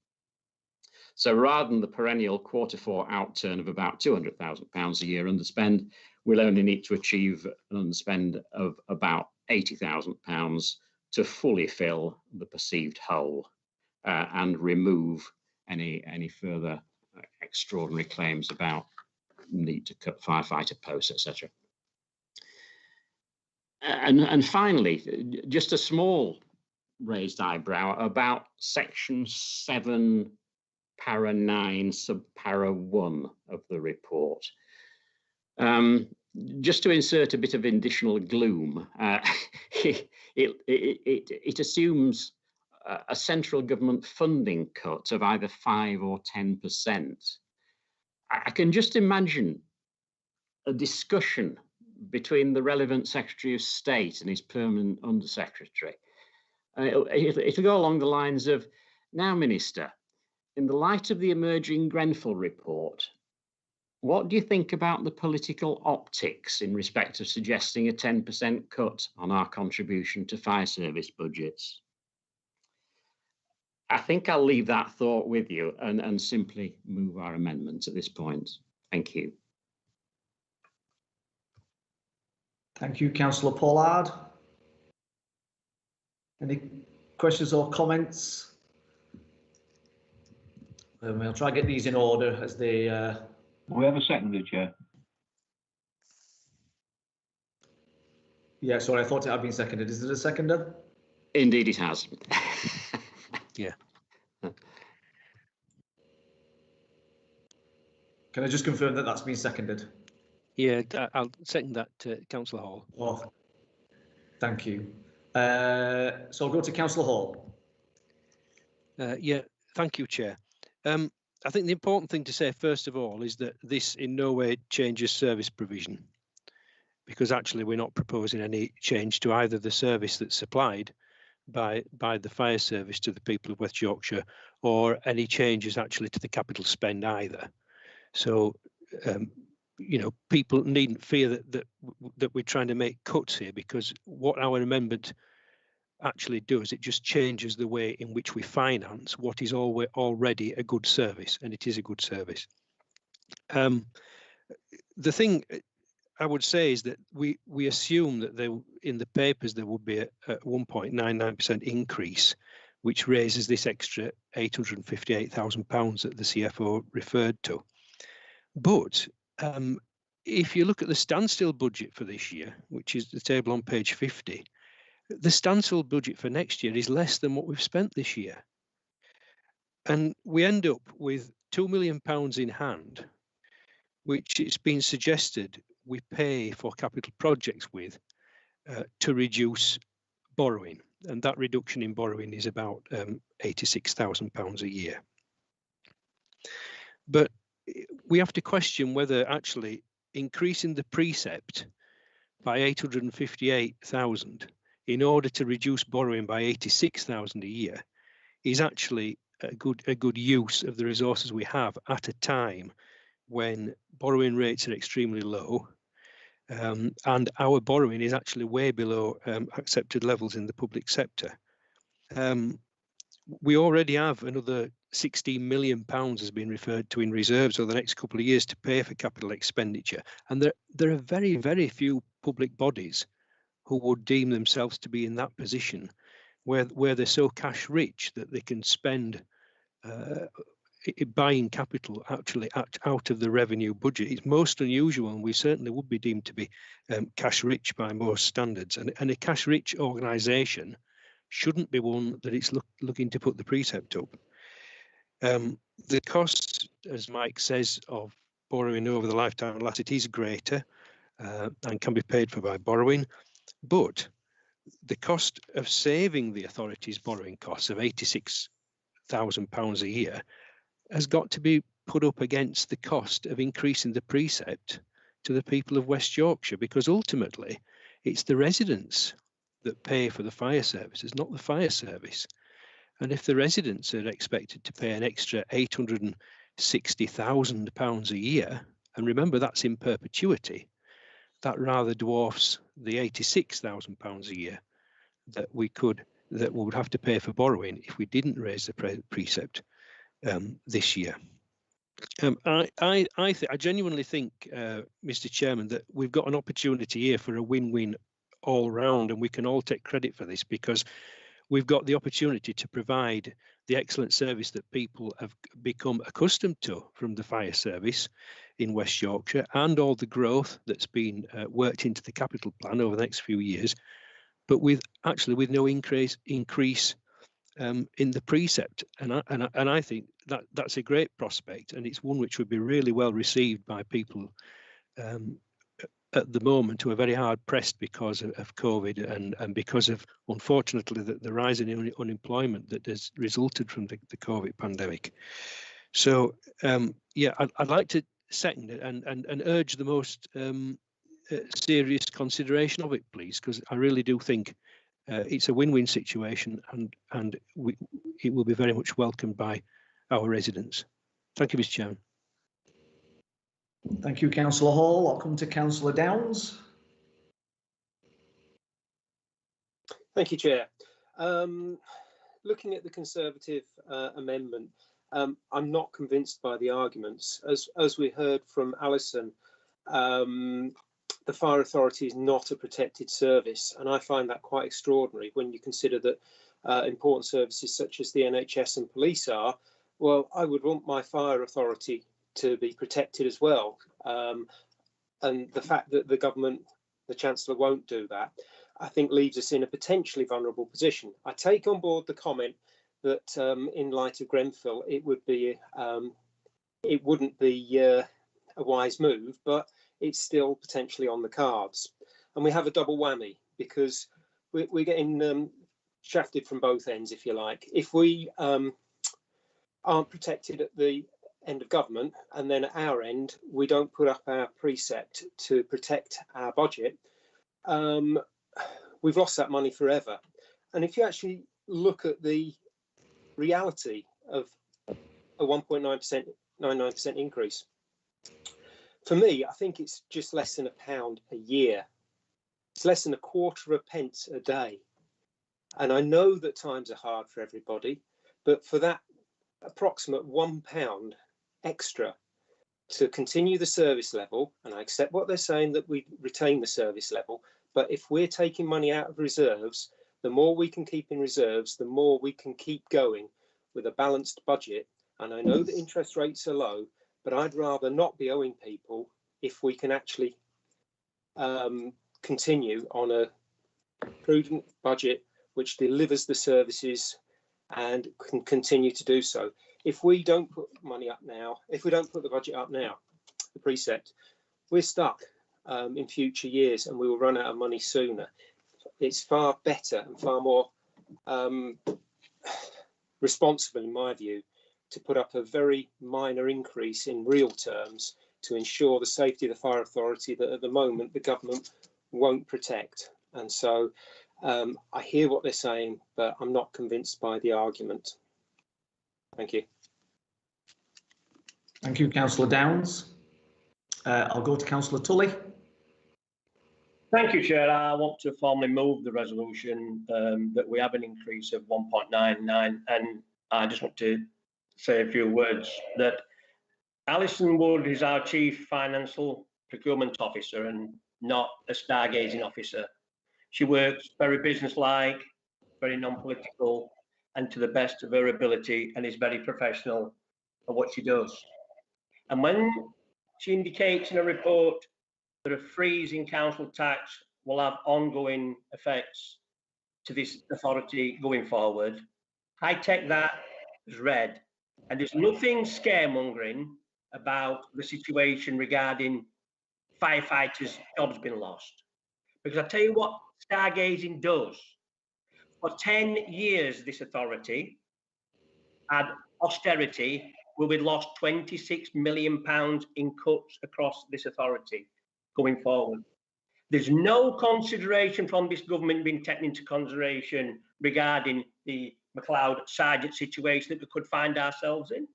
So rather than the perennial Q4 outturn of about £200,000 a year underspend, we'll only need to achieve an underspend of about £80,000 to fully fill the perceived hole and remove any further extraordinary claims about need to cut firefighter posts, etc. And finally, just a small raised eyebrow about section 7, para 9, subpara 1 of the report. Just to insert a bit of additional gloom, it assumes a central government funding cut of either 5 or 10%. I can just imagine a discussion between the relevant Secretary of State and his permanent Undersecretary. It'll go along the lines of, now, Minister, in the light of the emerging Grenfell report, what do you think about the political optics in respect of suggesting a 10% cut on our contribution to fire service budgets? I think I'll leave that thought with you and simply move our amendment at this point. Thank you. Thank you, Councillor Pollard. Any questions or comments? I'll try and get these in order as they... We have a seconder, Chair. Yeah, sorry, I thought it had been seconded. Is it a seconder? Indeed, it has. Yeah. Can I just confirm that that's been seconded? Yeah, I'll second that, Councillor Hall. Oh, thank you. So I'll go to Councillor Hall. Yeah, thank you, Chair. I I think the important thing to say, first of all, is that this in no way changes service provision, because actually we're not proposing any change to either the service that's supplied by the fire service to the people of West Yorkshire, or any changes actually to the capital spend either. So, you know, people needn't fear that we're trying to make cuts here, because what our amendment actually does, it just changes the way in which we finance what is already a good service, and it is a good service. The thing I would say is that we assume that there, in the papers, there would be a 1.99% increase, which raises this extra £858,000 that the CFO referred to. But if you look at the standstill budget for this year, which is the table on page 50, the standstill budget for next year is less than what we've spent this year. And we end up with £2 million in hand, which it's been suggested we pay for capital projects with to reduce borrowing. And that reduction in borrowing is about £86,000 a year. But we have to question whether actually increasing the precept by 858,000 in order to reduce borrowing by 86,000 a year is actually a good use of the resources we have at a time when borrowing rates are extremely low, and our borrowing is actually way below accepted levels in the public sector. We already have another £16 million has been referred to in reserves over the next couple of years to pay for capital expenditure, and there are very, very few public bodies who would deem themselves to be in that position where they're so cash rich that they can spend buying capital actually out of the revenue budget. It's most unusual, and we certainly would be deemed to be cash rich by most standards. And a cash rich organisation shouldn't be one that it's looking to put the precept up. The cost, as Mike says, of borrowing over the lifetime of asset is greater and can be paid for by borrowing, but the cost of saving the authority's borrowing costs of £86,000 a year has got to be put up against the cost of increasing the precept to the people of West Yorkshire, because ultimately it's the residents that pay for the fire services, not the fire service. And if the residents are expected to pay an extra £860,000 a year, and remember that's in perpetuity, that rather dwarfs the £86,000 a year that we would have to pay for borrowing if we didn't raise the precept this year. I genuinely think, Mr. Chairman, that we've got an opportunity here for a win-win all round, and we can all take credit for this, because we've got the opportunity to provide the excellent service that people have become accustomed to from the fire service in West Yorkshire, and all the growth that's been worked into the capital plan over the next few years, but with no increase in the precept. And I think that's a great prospect, and it's one which would be really well received by people at the moment who are very hard pressed because of COVID and because of, unfortunately, the rise in unemployment that has resulted from the COVID pandemic. So yeah, I'd like to second it and urge the most serious consideration of it, please, because I really do think it's a win-win situation, and it will be very much welcomed by our residents. Thank you, Mr. Chairman. Thank you, Councillor Hall. I'll come to Councillor Downs. Thank you, Chair. Looking at the Conservative amendment, I'm not convinced by the arguments. As we heard from Alison, the Fire Authority is not a protected service, and I find that quite extraordinary when you consider that important services such as the NHS and police are. Well, I would want my Fire Authority to be protected as well, and the fact that the government, the Chancellor, won't do that, I think leaves us in a potentially vulnerable position. I take on board the comment that in light of Grenfell, it wouldn't be a wise move, but it's still potentially on the cards. And we have a double whammy, because we're getting shafted from both ends, if you like. If we aren't protected at the end of government, and then at our end, we don't put up our precept to protect our budget, we've lost that money forever. And if you actually look at the reality of a 1.99% increase, for me, I think it's just less than £1 a year. It's less than 1/4 pence a day. And I know that times are hard for everybody, but for that approximate £1 extra to continue the service level, and I accept what they're saying that we retain the service level, but if we're taking money out of reserves, the more we can keep in reserves, the more we can keep going with a balanced budget. And I know that interest rates are low, but I'd rather not be owing people if we can actually continue on a prudent budget which delivers the services and can continue to do so. If we don't put money up now, if we don't put the budget up now, the precept, we're stuck in future years and we will run out of money sooner. It's far better and far more responsible, in my view, to put up a very minor increase in real terms to ensure the safety of the fire authority that at the moment the government won't protect. And so I hear what they're saying, but I'm not convinced by the argument. Thank you. Thank you, Councillor Downs. I'll go to Councillor Tully. Thank you, Chair. I want to formally move the resolution that we have an increase of 1.99, and I just want to say a few words that Alison Wood is our Chief Financial Procurement Officer and not a stargazing officer. She works very businesslike, very non-political, and to the best of her ability, and is very professional at what she does. And when she indicates in a report that a freeze in council tax will have ongoing effects to this authority going forward, I take that as read. And there's nothing scaremongering about the situation regarding firefighters' jobs being lost. Because I tell you what stargazing does. For 10 years, this authority had austerity where we lost £26 million in cuts across this authority going forward. There's no consideration from this government being taken into consideration regarding the McLeod Sergeant situation that we could find ourselves in.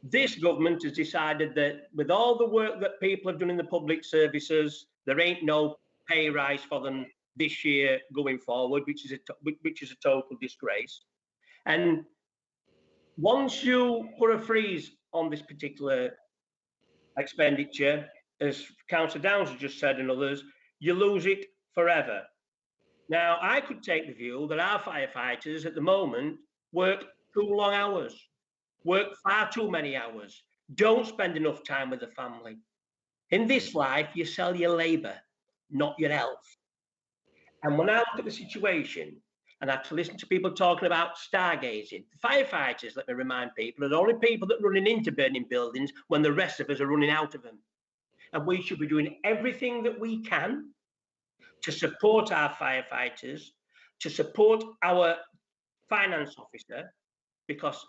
This government has decided that with all the work that people have done in the public services, there ain't no pay rise for them this year going forward, which is a total disgrace. And once you put a freeze on this particular expenditure, as Councillor Downs has just said and others, you lose it forever. Now, I could take the view that our firefighters at the moment work too long hours, work far too many hours, don't spend enough time with the family. In this life, you sell your labour, not your health. And when I look at the situation, and I have to listen to people talking about stargazing, the firefighters, let me remind people, are the only people that are running into burning buildings when the rest of us are running out of them. And we should be doing everything that we can to support our firefighters, to support our finance officer, because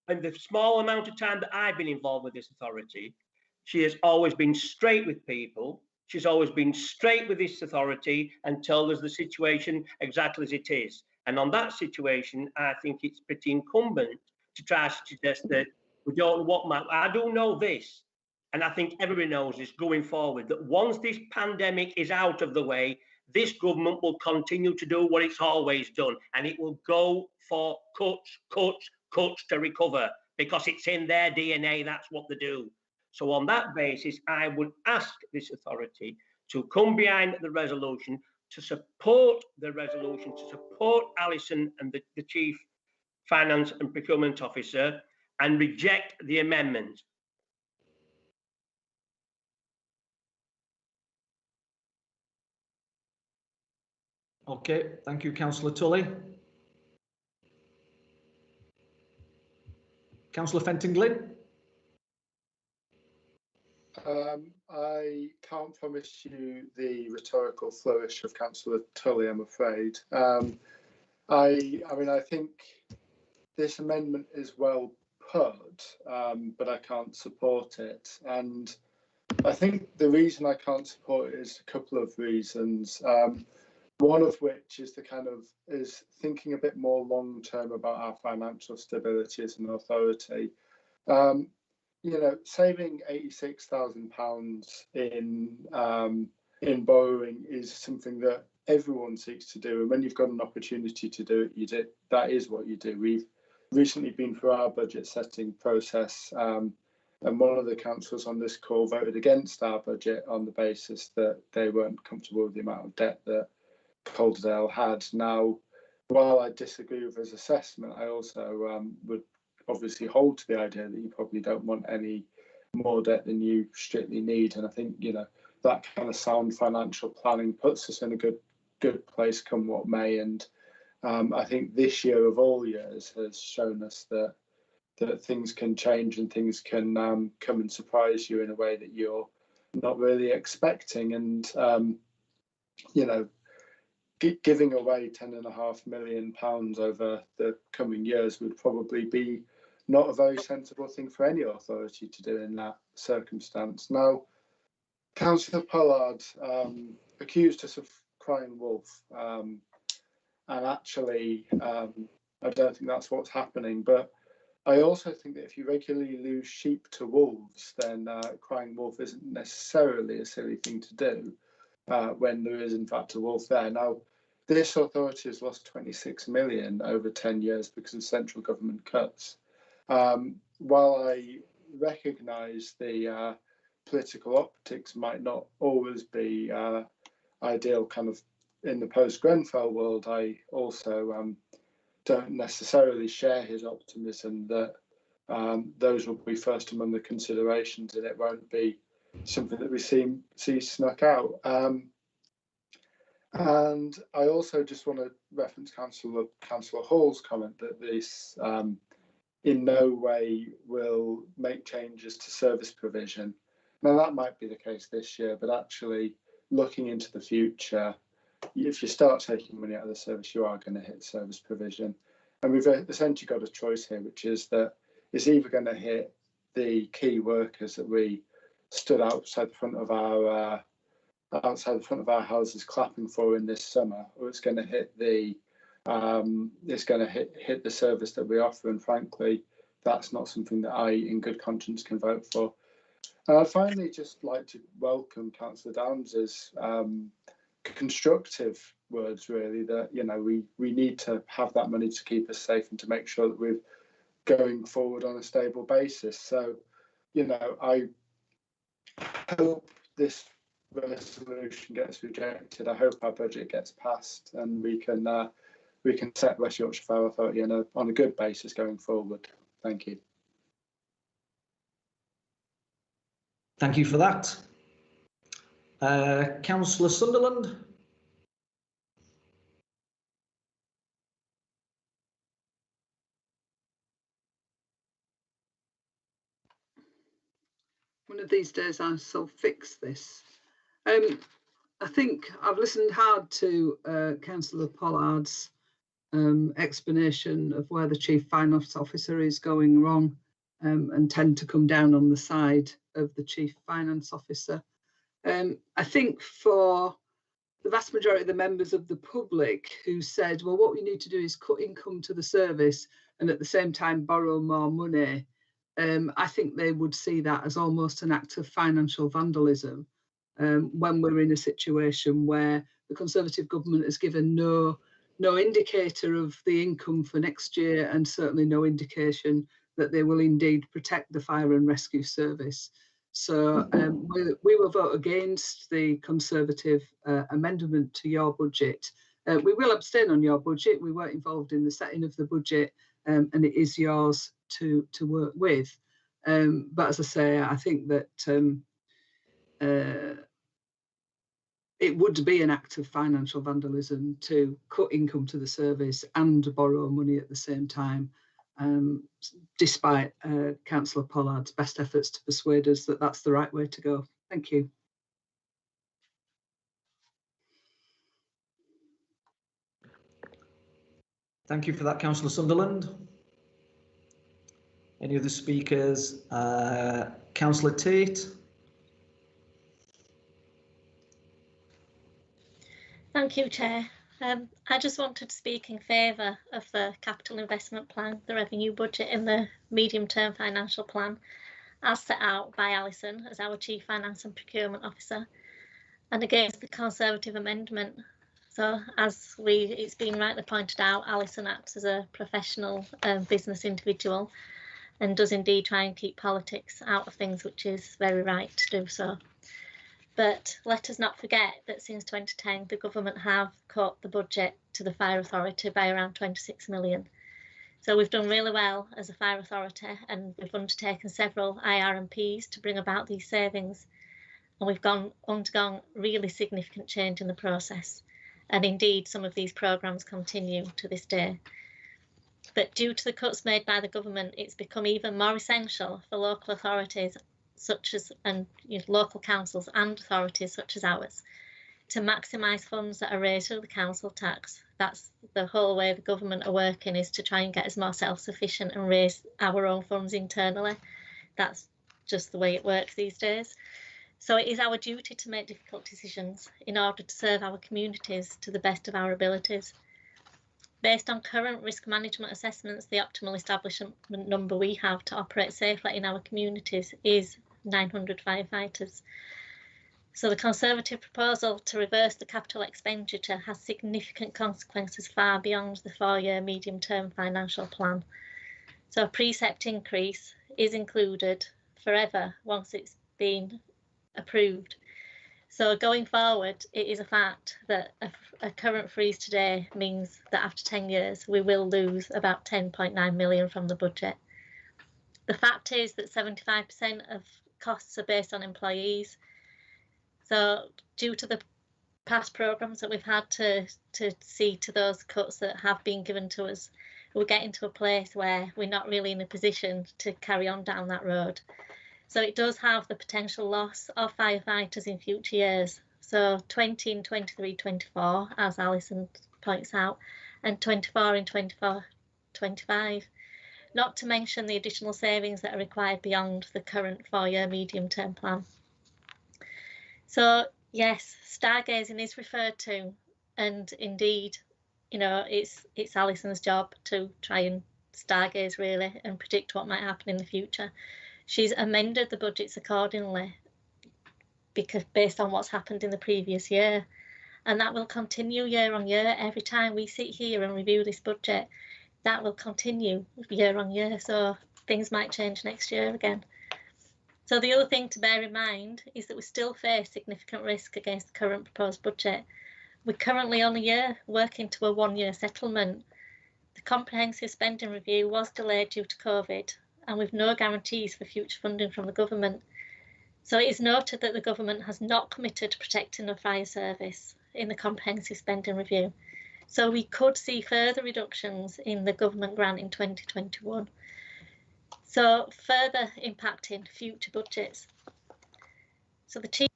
in the small amount of time that I've been involved with this authority, she has always been straight with people. She's always been straight with this authority and told us the situation exactly as it is. And on that situation, I think it's pretty incumbent to try to suggest that we don't know what I do know this, and I think everybody knows this going forward, that once this pandemic is out of the way, this government will continue to do what it's always done, and it will go for cuts to recover, because it's in their DNA, that's what they do. So on that basis, I would ask this authority to come behind the resolution, to support the resolution, to support Alison and the Chief Finance and Procurement Officer, and reject the amendment. Okay, thank you, Councillor Tully. Councillor Fenton-Glynn. I can't promise you the rhetorical flourish of Councillor Tully, I'm afraid. I mean, I think this amendment is well could, but I can't support it. And I think the reason I can't support it is a couple of reasons. One of which is is thinking a bit more long term about our financial stability as an authority. Saving £86,000 in borrowing is something that everyone seeks to do, and when you've got an opportunity to do it, you do. That is what you do. We've recently been through our budget setting process, and one of the councillors on this call voted against our budget on the basis that they weren't comfortable with the amount of debt that Calderdale had. Now, while I disagree with his assessment, I also would obviously hold to the idea that you probably don't want any more debt than you strictly need. And I think, that kind of sound financial planning puts us in a good place come what may. And I think this year of all years has shown us that things can change and things can come and surprise you in a way that you're not really expecting. And, giving away £10.5 million over the coming years would probably be not a very sensible thing for any authority to do in that circumstance. Now, Councillor Pollard accused us of crying wolf, and actually, I don't think that's what's happening. But I also think that if you regularly lose sheep to wolves, then crying wolf isn't necessarily a silly thing to do when there is in fact a wolf there. Now, this authority has lost 26 million over 10 years because of central government cuts. While I recognise the political optics might not always be ideal kind of in the post-Grenfell world, I also don't necessarily share his optimism that those will be first among the considerations and it won't be something that we see snuck out. And I also just want to reference Councillor Hall's comment that this in no way will make changes to service provision. Now, that might be the case this year, but actually looking into the future, if you start taking money out of the service, you are going to hit service provision. And we've essentially got a choice here, which is that it's either going to hit the key workers that we stood outside the front of our houses clapping for in this summer, or it's going to hit the hit the service that we offer. And frankly, that's not something that I, in good conscience, can vote for. And I'd finally just like to welcome Councillor Downes's constructive words, really, that we need to have that money to keep us safe and to make sure that we're going forward on a stable basis. So, I hope this resolution gets rejected. I hope our budget gets passed and we can set West Yorkshire Fire Authority on a good basis going forward. Thank you. Thank you for that. Councillor Sunderland. One of these days I shall fix this. I think I've listened hard to Councillor Pollard's explanation of where the Chief Finance Officer is going wrong, and tend to come down on the side of the Chief Finance Officer. I think for the vast majority of the members of the public who said, well, what we need to do is cut income to the service and at the same time borrow more money, I think they would see that as almost an act of financial vandalism when we're in a situation where the Conservative government has given no indicator of the income for next year, and certainly no indication that they will indeed protect the fire and rescue service. So we will vote against the Conservative amendment to your budget. We will abstain on your budget. We weren't involved in the setting of the budget, and it is yours to work with. But as I say, I think that it would be an act of financial vandalism to cut income to the service and borrow money at the same time, despite Councillor Pollard's best efforts to persuade us that that's the right way to go. Thank you. Thank you for that, Councillor Sunderland. Any other speakers? Councillor Tate. Thank you, Chair. I just wanted to speak in favour of the capital investment plan, the revenue budget and the medium-term financial plan as set out by Alison as our Chief Finance and Procurement Officer, and against the Conservative amendment. So as it's been rightly pointed out, Alison acts as a professional business individual and does indeed try and keep politics out of things, which is very right to do so. But let us not forget that since 2010, the government have cut the budget to the Fire Authority by around 26 million. So we've done really well as a fire authority, and we've undertaken several IRMPs to bring about these savings. And we've undergone really significant change in the process. And indeed, some of these programmes continue to this day. But due to the cuts made by the government, it's become even more essential for local authorities local councils and authorities such as ours to maximise funds that are raised through the council tax. That's the whole way the government are working, is to try and get us more self-sufficient and raise our own funds internally. That's just the way it works these days. So it is our duty to make difficult decisions in order to serve our communities to the best of our abilities. Based on current risk management assessments, the optimal establishment number we have to operate safely in our communities is 900 firefighters. So the Conservative proposal to reverse the capital expenditure has significant consequences far beyond the 4-year medium-term financial plan. So a precept increase is included forever once it's been approved. So going forward, it is a fact that a current freeze today means that after 10 years, we will lose about 10.9 million from the budget. The fact is that 75% of costs are based on employees. So due to the past programmes that we've had to see to those cuts that have been given to us, we're getting to a place where we're not really in a position to carry on down that road. So it does have the potential loss of firefighters in future years. So 20 in 23-24, as Alison points out, and 24 in 24-25. Not to mention the additional savings that are required beyond the current 4-year medium-term plan. So yes, stargazing is referred to, and indeed, you know, it's Alison's job to try and stargaze really and predict what might happen in the future. She's amended the budgets accordingly because based on what's happened in the previous year, and that will continue year on year. Every time we sit here and review this budget, that will continue year on year, so things might change next year again. So the other thing to bear in mind is that we still face significant risk against the current proposed budget. We're currently on a year working to a 1-year settlement. The comprehensive spending review was delayed due to COVID, and with no guarantees for future funding from the government. So it is noted that the government has not committed to protecting the fire service in the comprehensive spending review. So we could see further reductions in the government grant in 2021. So further impacting future budgets. So the Chief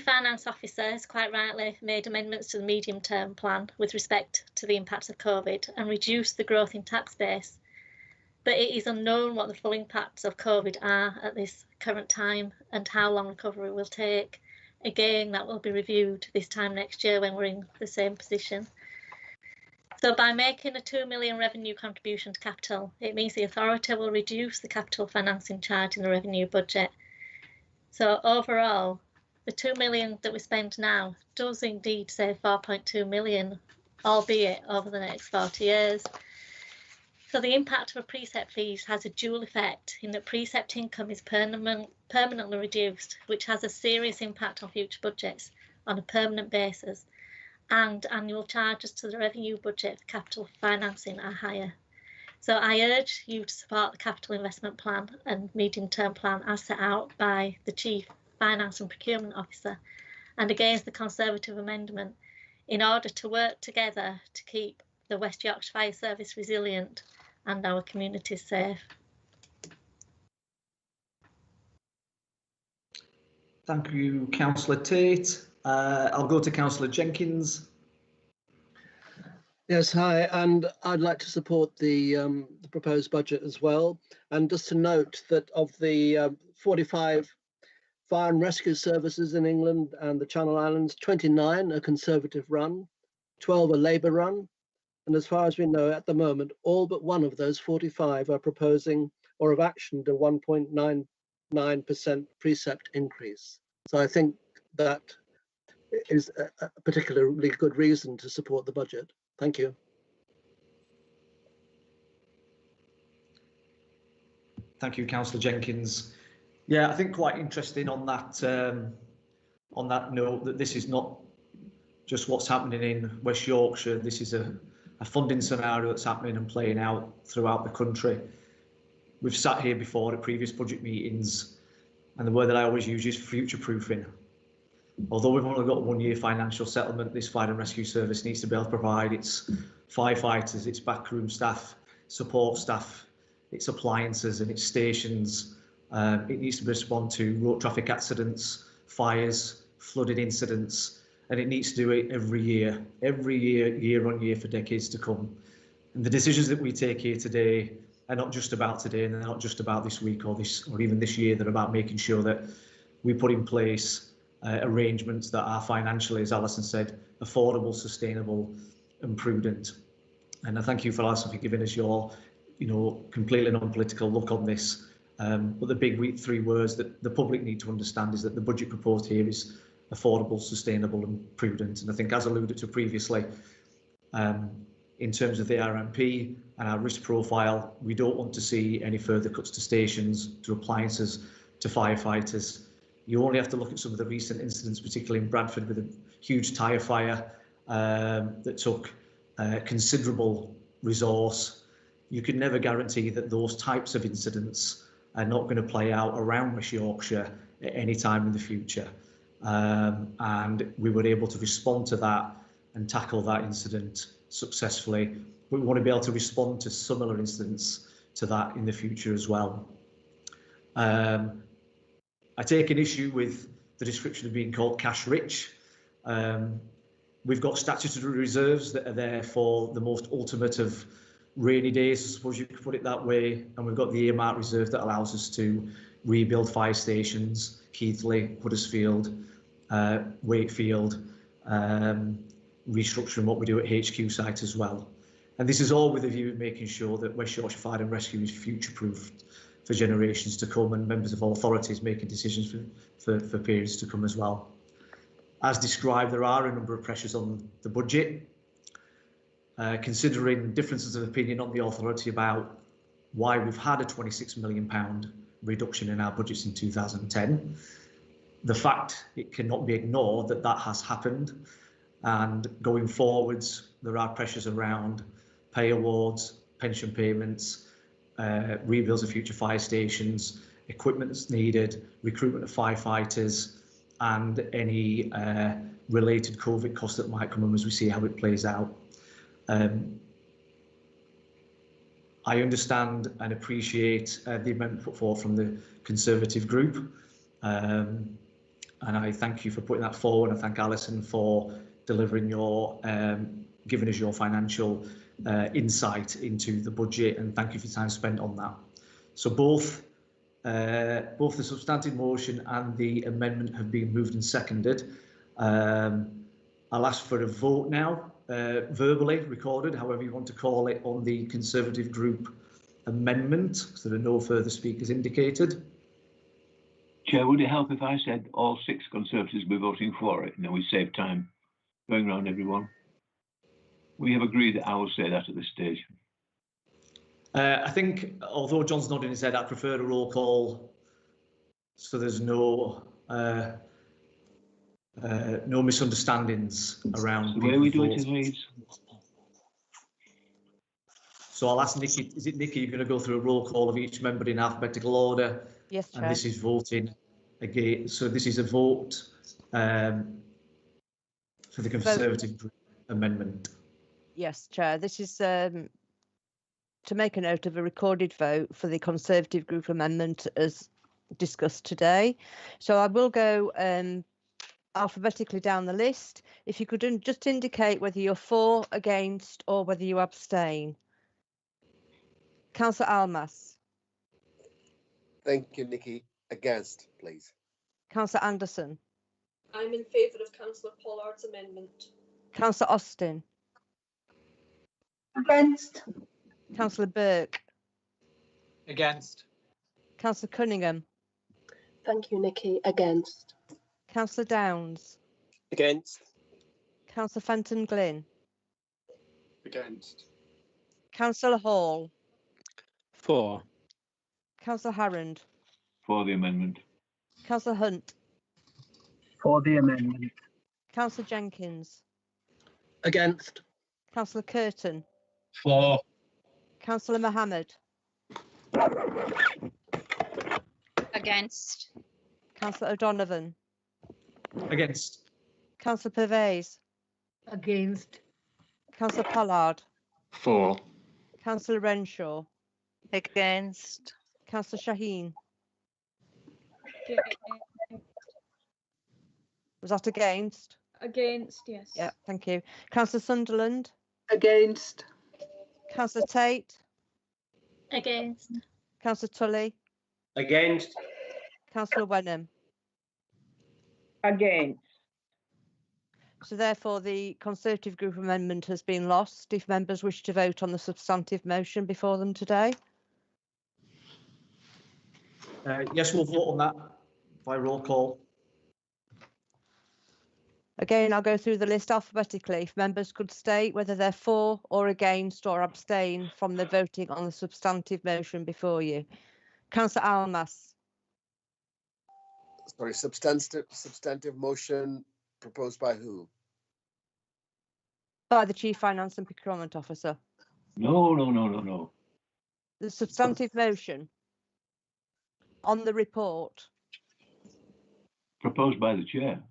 Finance Officer has quite rightly made amendments to the medium-term plan with respect to the impacts of COVID and reduced the growth in tax base. But it is unknown what the full impacts of COVID are at this current time and how long recovery will take. Again, that will be reviewed this time next year when we're in the same position. So by making a 2 million revenue contribution to capital, it means the authority will reduce the capital financing charge in the revenue budget. So overall, the 2 million that we spend now does indeed save 4.2 million, albeit over the next 40 years. So the impact of a precept fees has a dual effect in that precept income is permanently reduced, which has a serious impact on future budgets on a permanent basis, and annual charges to the revenue budget for capital financing are higher. So I urge you to support the capital investment plan and medium-term plan as set out by the Chief Finance and Procurement Officer and against the Conservative amendment in order to work together to keep the West Yorkshire Fire Service resilient and our communities safe. Thank you, Councillor Tate. I'll go to Councillor Jenkins. Yes, hi, and I'd like to support the proposed budget as well. And just to note that of the 45 fire and rescue services in England and the Channel Islands, 29 are Conservative run, 12 are Labour run. And as far as we know at the moment, all but one of those 45 are proposing or have actioned a 1.99% precept increase. So I think that is a particularly good reason to support the budget. Thank you. Thank you, Councillor Jenkins. Yeah, I think quite interesting on that note that this is not just what's happening in West Yorkshire. This is a funding scenario that's happening and playing out throughout the country. We've sat here before at previous budget meetings, and the word that I always use is future-proofing. Although we've only got a 1-year financial settlement, this fire and rescue service needs to be able to provide its firefighters, its backroom staff, support staff, its appliances and its stations. It needs to respond to road traffic accidents, fires, flooding incidents, and it needs to do it every year, year on year for decades to come. And the decisions that we take here today are not just about today, and they're not just about this week or even this year. They're about making sure that we put in place arrangements that are financially, as Alison said, affordable, sustainable, and prudent. And I thank you, for Alison, for giving us your, completely non-political look on this. But the big 3 words that the public need to understand is that the budget proposed here is affordable, sustainable, and prudent. And I think, as alluded to previously, in terms of the RMP and our risk profile, we don't want to see any further cuts to stations, to appliances, to firefighters. You only have to look at some of the recent incidents, particularly in Bradford, with a huge tyre fire that took considerable resource. You can never guarantee that those types of incidents are not going to play out around West Yorkshire at any time in the future. And we were able to respond to that and tackle that incident successfully. But we want to be able to respond to similar incidents to that in the future as well. I take an issue with the description of being called cash rich. We've got statutory reserves that are there for the most ultimate of rainy days, I suppose you could put it that way. And we've got the earmark reserve that allows us to rebuild fire stations, Keighley, Huddersfield, Wakefield, restructuring what we do at HQ site as well. And this is all with a view of making sure that West Yorkshire Fire and Rescue is future-proofed for generations to come, and members of all authorities making decisions for periods to come as well. As described, there are a number of pressures on the budget. Considering differences of opinion on the authority about why we've had a £26 million reduction in our budgets in 2010, the fact it cannot be ignored that that has happened, and going forwards there are pressures around pay awards, pension payments, rebuilds of future fire stations, equipment that's needed, recruitment of firefighters, and any related COVID costs that might come in as we see how it plays out. I understand and appreciate the amendment put forward from the Conservative group, and I thank you for putting that forward. I thank Alison for delivering your, giving us your financial insight into the budget, and thank you for your time spent on that. So both the substantive motion and the amendment have been moved and seconded. I'll ask for a vote now, verbally recorded, however you want to call it, on the Conservative group amendment, because there are no further speakers indicated. Chair, would it help if I said all 6 Conservatives will be voting for it, and then we save time going around everyone? We have agreed that I will say that at this stage. I think, although John's nodding his head, I prefer a roll call, so there's no no misunderstandings around the way we do it is needs. So I'll ask Nikki, is it Nikki, you're going to go through a roll call of each member in alphabetical order? Yes, Chair. And this is voting again. So this is a vote for the Conservative amendment. Yes, Chair. This is to make a note of a recorded vote for the Conservative group amendment as discussed today. So I will go alphabetically down the list. If you could just indicate whether you're for, against, or whether you abstain. Councillor Almas. Thank you, Nikki. Against, please. Councillor Anderson. I'm in favour of Councillor Pollard's amendment. Councillor Austin. Against. Councillor Burke. Against. Councillor Cunningham. Thank you, Nikki. Against. Councillor Downs. Against. Councillor Fenton Glynn. Against. Councillor Hall. For. Councillor Harrand. For the amendment. Councillor Hunt. For the amendment. Councillor Jenkins. Against. Councillor Curtin. For. Councillor Mohammed. Against. Councillor O'Donovan. Against. Councillor Pervez. Against. Councillor Pollard. For. Councillor Renshaw. Against. Councillor Shaheen. Was that against? Against, yes. Yeah, thank you. Councillor Sunderland. Against. Councillor Tate. Against. Councillor Tully. Against. Councillor Wenham. Against. So therefore the Conservative Group amendment has been lost. If members wish to vote on the substantive motion before them today. Yes, we'll vote on that by roll call. Again, I'll go through the list alphabetically. If members could state whether they're for or against or abstain from the voting on the substantive motion before you. Councillor Almas. Sorry, substantive motion proposed by who? By the Chief Finance and Procurement Officer. No. The substantive motion on the report. Proposed by the chair.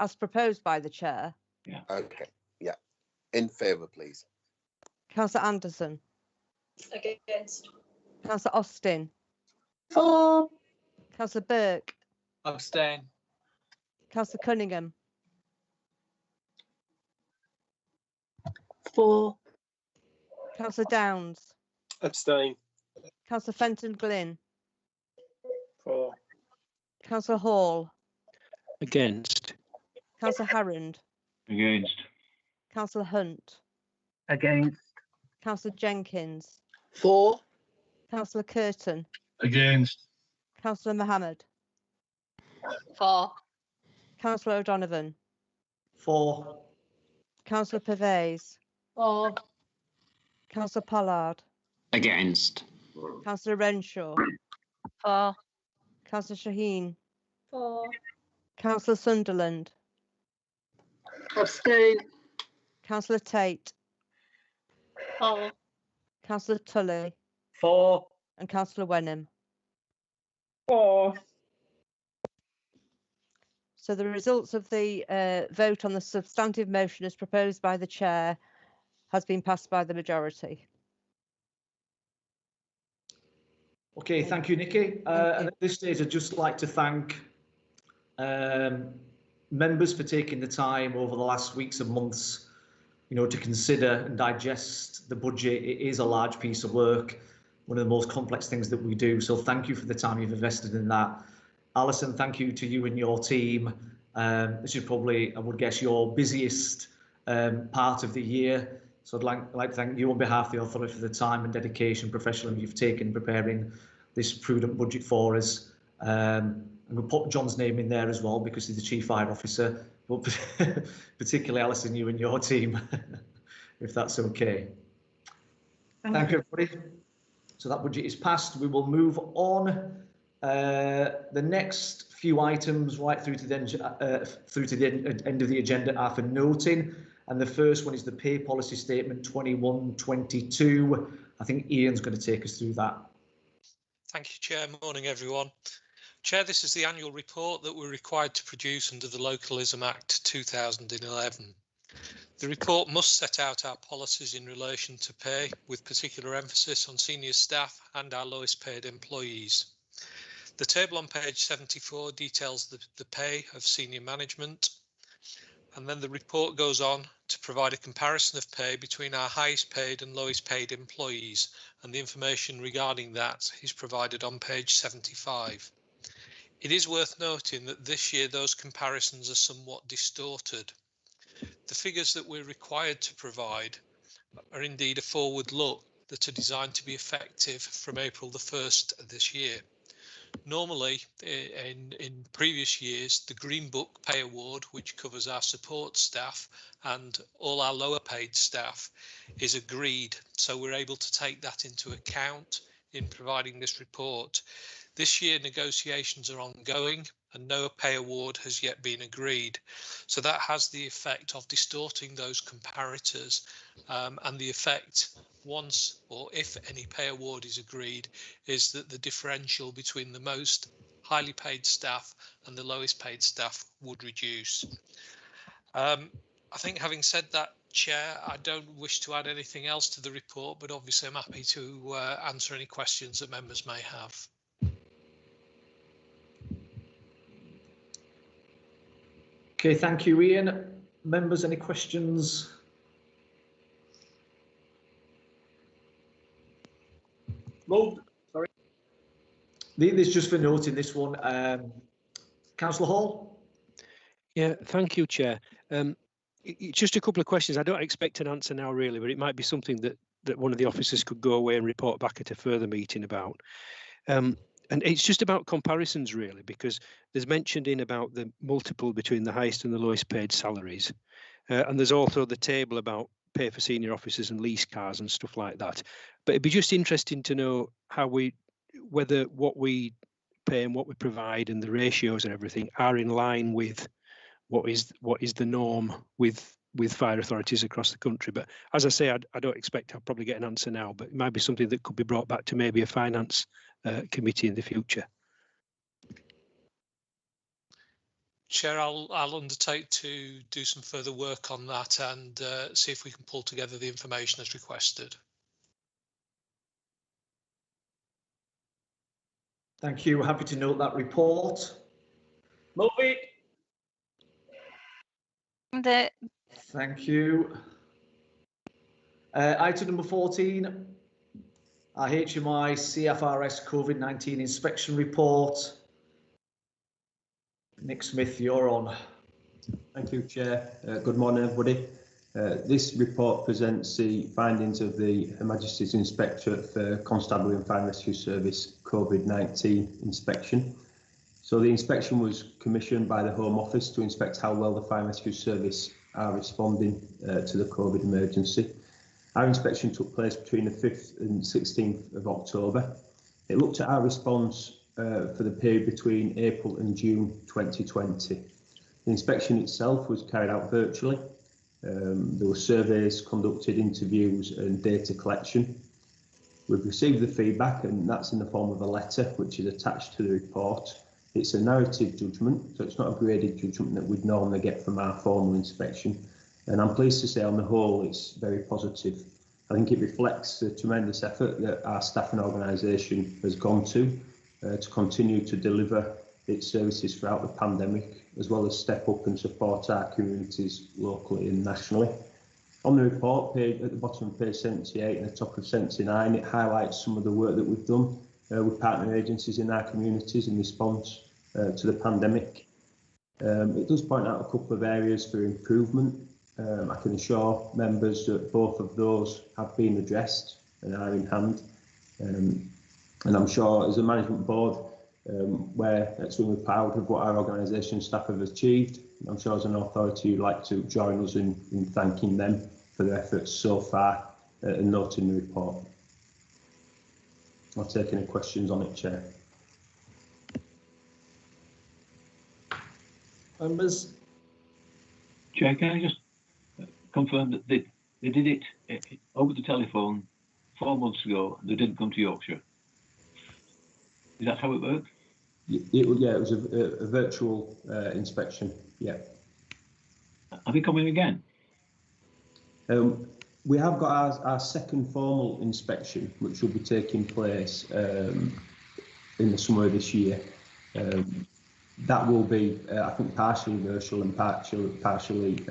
As proposed by the chair. Yeah. Okay. Yeah. In favour, please. Councillor Anderson. Against. Councillor Austin. For. Councillor Burke. Abstain. Councillor Cunningham. For. Councillor Downs. Abstain. Councillor Fenton Glynn. For. Councillor Hall. Against. Councillor Harrand. Against. Councillor Hunt. Against. Councillor Jenkins. For. Councillor Curtin. Against. Councillor Mohammed. For. Councillor O'Donovan. For. Councillor Pervez. For. Councillor Pollard. Against. Councillor Renshaw. For. Councillor Shaheen. For. Councillor Sunderland. Abstain. Councillor Tate. For. Councillor Tully. For. And Councillor Wenham. For. So the results of the vote on the substantive motion as proposed by the chair has been passed by the majority. Okay, thank you, Nikki. And at this stage, I'd just like to thank members for taking the time over the last weeks and months, to consider and digest the budget. It is a large piece of work, one of the most complex things that we do. So thank you for the time you've invested in that. Alison, thank you to you and your team. This is probably, I would guess, your busiest part of the year. So I'd like to thank you on behalf of the authority for the time and dedication, professionalism you've taken preparing this prudent budget for us. And we'll put John's name in there as well because he's the Chief Fire Officer, but particularly Alison, you and your team, if that's okay. Thank you, everybody. So that budget is passed. We will move on. The next few items right through to the end of the agenda are for noting. And the first one is the pay policy statement 21-22. I think Ian's going to take us through that. Thank you, Chair. Morning, everyone. Chair, this is the annual report that we're required to produce under the Localism Act 2011. The report must set out our policies in relation to pay, with particular emphasis on senior staff and our lowest paid employees. The table on page 74 details the pay of senior management. And then the report goes on to provide a comparison of pay between our highest paid and lowest paid employees, and the information regarding that is provided on page 75. It is worth noting that this year those comparisons are somewhat distorted. The figures that we're required to provide are indeed a forward look that are designed to be effective from April the 1st this year. Normally, in previous years, the Green Book Pay Award, which covers our support staff and all our lower paid staff, is agreed. So we're able to take that into account in providing this report. This year, negotiations are ongoing and no pay award has yet been agreed. So that has the effect of distorting those comparators, and the effect, once or if any pay award is agreed, is that the differential between the most highly paid staff and the lowest paid staff would reduce. I think, having said that, Chair, I don't wish to add anything else to the report, but obviously I'm happy to answer any questions that members may have. Okay, thank you, Ian. Members, any questions? Moved. Sorry. There's just for noting this one. Councillor Hall? Yeah, thank you, Chair. It's just a couple of questions. I don't expect an answer now, really, but it might be something that one of the officers could go away and report back at a further meeting about. And it's just about comparisons, really, because there's mentioned in about the multiple between the highest and the lowest paid salaries. And there's also the table about pay for senior officers and lease cars and stuff like that. But it'd be just interesting to know whether what we pay and what we provide and the ratios and everything are in line with what is the norm with fire authorities across the country. But as I say, I don't expect I'll probably get an answer now, but it might be something that could be brought back to maybe a finance committee in the future. Chair, I'll undertake to do some further work on that and see if we can pull together the information as requested. Thank you. Happy to note that report. Move it. Thank you. Item number 14, our HMI CFRS COVID-19 inspection report. Nick Smith, you're on. Thank you, Chair. Good morning, everybody. This report presents the findings of the Her Majesty's Inspectorate for Constabulary and Fire Rescue Service COVID-19 inspection. So the inspection was commissioned by the Home Office to inspect how well the Fire Rescue Service are responding to the COVID emergency. Our inspection took place between the 5th and 16th of October. It looked at our response for the period between April and June 2020. The inspection itself was carried out virtually. There were surveys conducted, interviews and data collection. We've received the feedback, and that's in the form of a letter which is attached to the report. It's a narrative judgment, so it's not a graded judgment that we'd normally get from our formal inspection. And I'm pleased to say on the whole it's very positive. I think it reflects the tremendous effort that our staff and organisation has gone to continue to deliver its services throughout the pandemic, as well as step up and support our communities locally and nationally. On the report, at the bottom of page 78 and the top of 79, it highlights some of the work that we've done with partner agencies in our communities in response to the pandemic. It does point out a couple of areas for improvement. I can assure members that both of those have been addressed and are in hand. And I'm sure as a management board, we're extremely proud of what our organisation staff have achieved. I'm sure as an authority you'd like to join us in thanking them for their efforts so far and noting the report. I'll take any questions on it, Chair. Members? Chair, can I just confirm that they did it over the telephone 4 months ago, they didn't come to Yorkshire? Is that how it worked? Yeah, it was a virtual inspection, yeah. Are they coming again? We have got our second formal inspection, which will be taking place in the summer of this year. That will be, I think, partially virtual and partially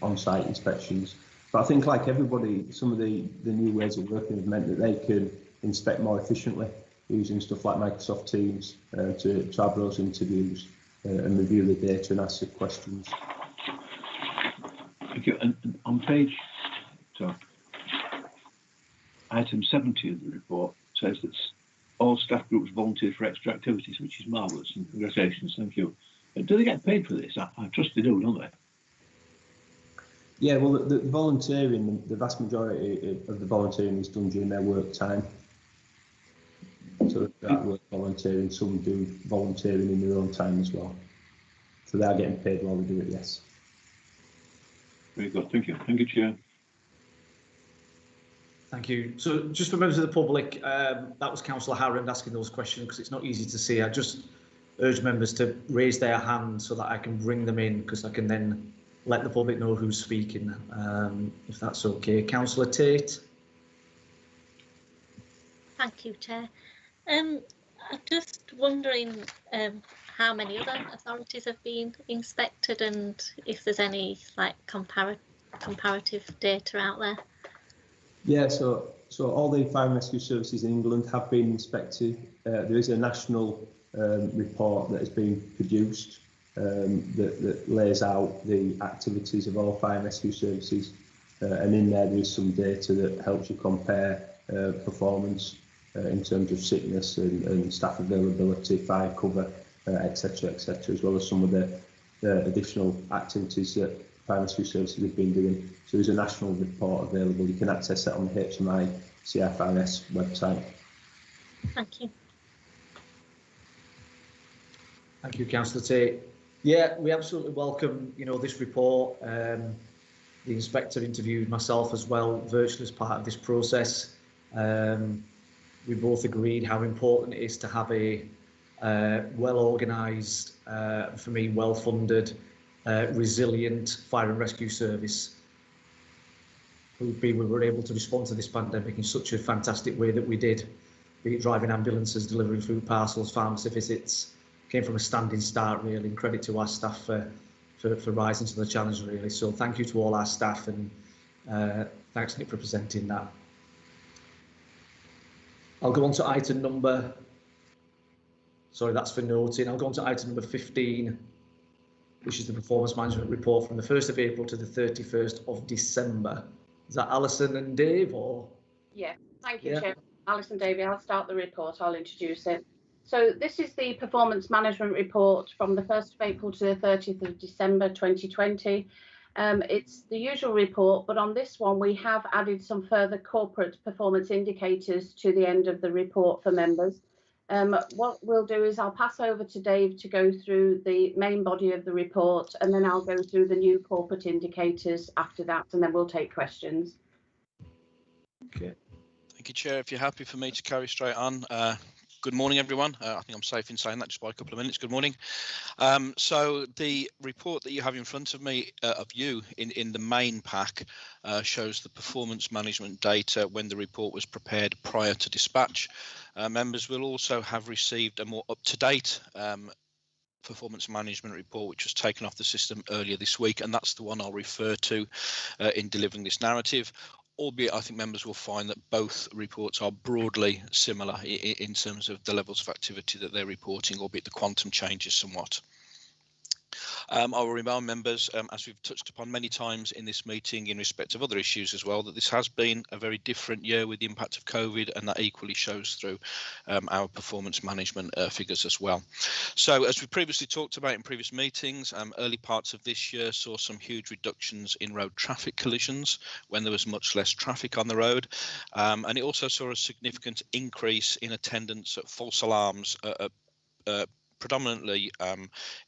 on-site inspections. But I think, like everybody, some of the new ways of working have meant that they can inspect more efficiently using stuff like Microsoft Teams to have those interviews and review the data and ask the questions. Thank you. And on page, item 70 of the report says that all staff groups volunteered for extra activities, which is marvellous, and congratulations, thank you. Do they get paid for this? I trust they do, don't they? Yeah, well, the volunteering, the vast majority of the volunteering is done during their work time. So that work volunteering, some do volunteering in their own time as well. So they are getting paid while they do it, yes. Very good, thank you. Thank you, Chair. Thank you. So just for members of the public, that was Councillor Harrand asking those questions because it's not easy to see. I just urge members to raise their hand so that I can bring them in, because I can then let the public know who's speaking, if that's okay. Councillor Tate. Thank you, Chair. I'm just wondering how many other authorities have been inspected and if there's any like comparative data out there. Yeah, so all the fire and rescue services in England have been inspected. There is a national report that has been produced that lays out the activities of all fire and rescue services, and in there is some data that helps you compare performance in terms of sickness and staff availability, fire cover, etc., as well as some of the additional activities that fire and rescue services have been doing. So there's a national report available. You can access that on the HMI CFRS website. Thank you. Thank you, Councillor Tate. Yeah, we absolutely welcome, this report. The inspector interviewed myself as well, virtually as part of this process. We both agreed how important it is to have a well-organised, for me, well-funded, resilient fire and rescue service. We were able to respond to this pandemic in such a fantastic way that we did, be it driving ambulances, delivering food parcels, pharmacy visits. Came from a standing start, really, and credit to our staff for rising to the challenge, really. So thank you to all our staff, and thanks, Nick, for presenting that. I'll go on to item number, sorry, that's for noting. I'll go on to item number 15, which is the performance management report from the 1st of April to the 31st of December. Is that Alison and Dave, or? Yeah, thank you, Chair. Alison Davey, I'll start the report, I'll introduce it. So this is the performance management report from the 1st of April to the 30th of December 2020. It's the usual report, but on this one we have added some further corporate performance indicators to the end of the report for members. What we'll do is I'll pass over to Dave to go through the main body of the report, and then I'll go through the new corporate indicators after that, and then we'll take questions. Okay. Thank you, Chair. If you're happy for me to carry straight on. Good morning, everyone. I think I'm safe in saying that just by a couple of minutes. Good morning. So the report that you have in front of me, of you, in the main pack, shows the performance management data when the report was prepared prior to dispatch. Members will also have received a more up-to-date performance management report, which was taken off the system earlier this week, and that's the one I'll refer to in delivering this narrative. Albeit I think members will find that both reports are broadly similar in terms of the levels of activity that they're reporting, albeit the quantum changes somewhat. I will remind members, as we've touched upon many times in this meeting in respect of other issues as well, that this has been a very different year with the impact of COVID, and that equally shows through our performance management figures as well. So as we previously talked about in previous meetings, early parts of this year saw some huge reductions in road traffic collisions when there was much less traffic on the road, and it also saw a significant increase in attendance at false alarms predominantly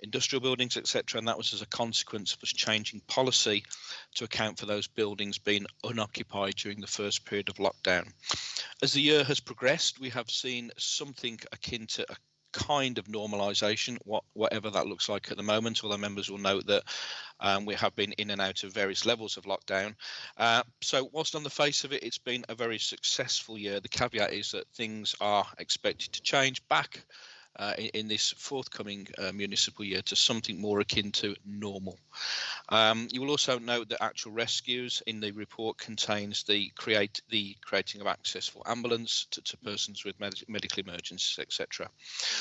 industrial buildings, etc., and that was as a consequence of us changing policy to account for those buildings being unoccupied during the first period of lockdown. As the year has progressed, we have seen something akin to a kind of normalisation, whatever that looks like at the moment, although members will note that we have been in and out of various levels of lockdown. So whilst on the face of it, it's been a very successful year, the caveat is that things are expected to change back in this forthcoming municipal year to something more akin to normal. You will also note that actual rescues in the report contains the creating of access for ambulance to persons with medical emergencies, etc.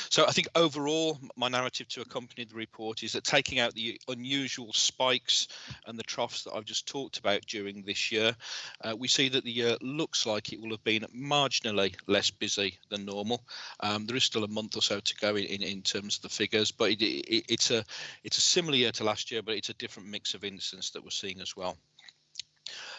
So I think overall, my narrative to accompany the report is that taking out the unusual spikes and the troughs that I've just talked about during this year, we see that the year looks like it will have been marginally less busy than normal. There is still a month or so to go in terms of the figures, but it's a similar year to last year, but it's a different mix of incidents that we're seeing as well.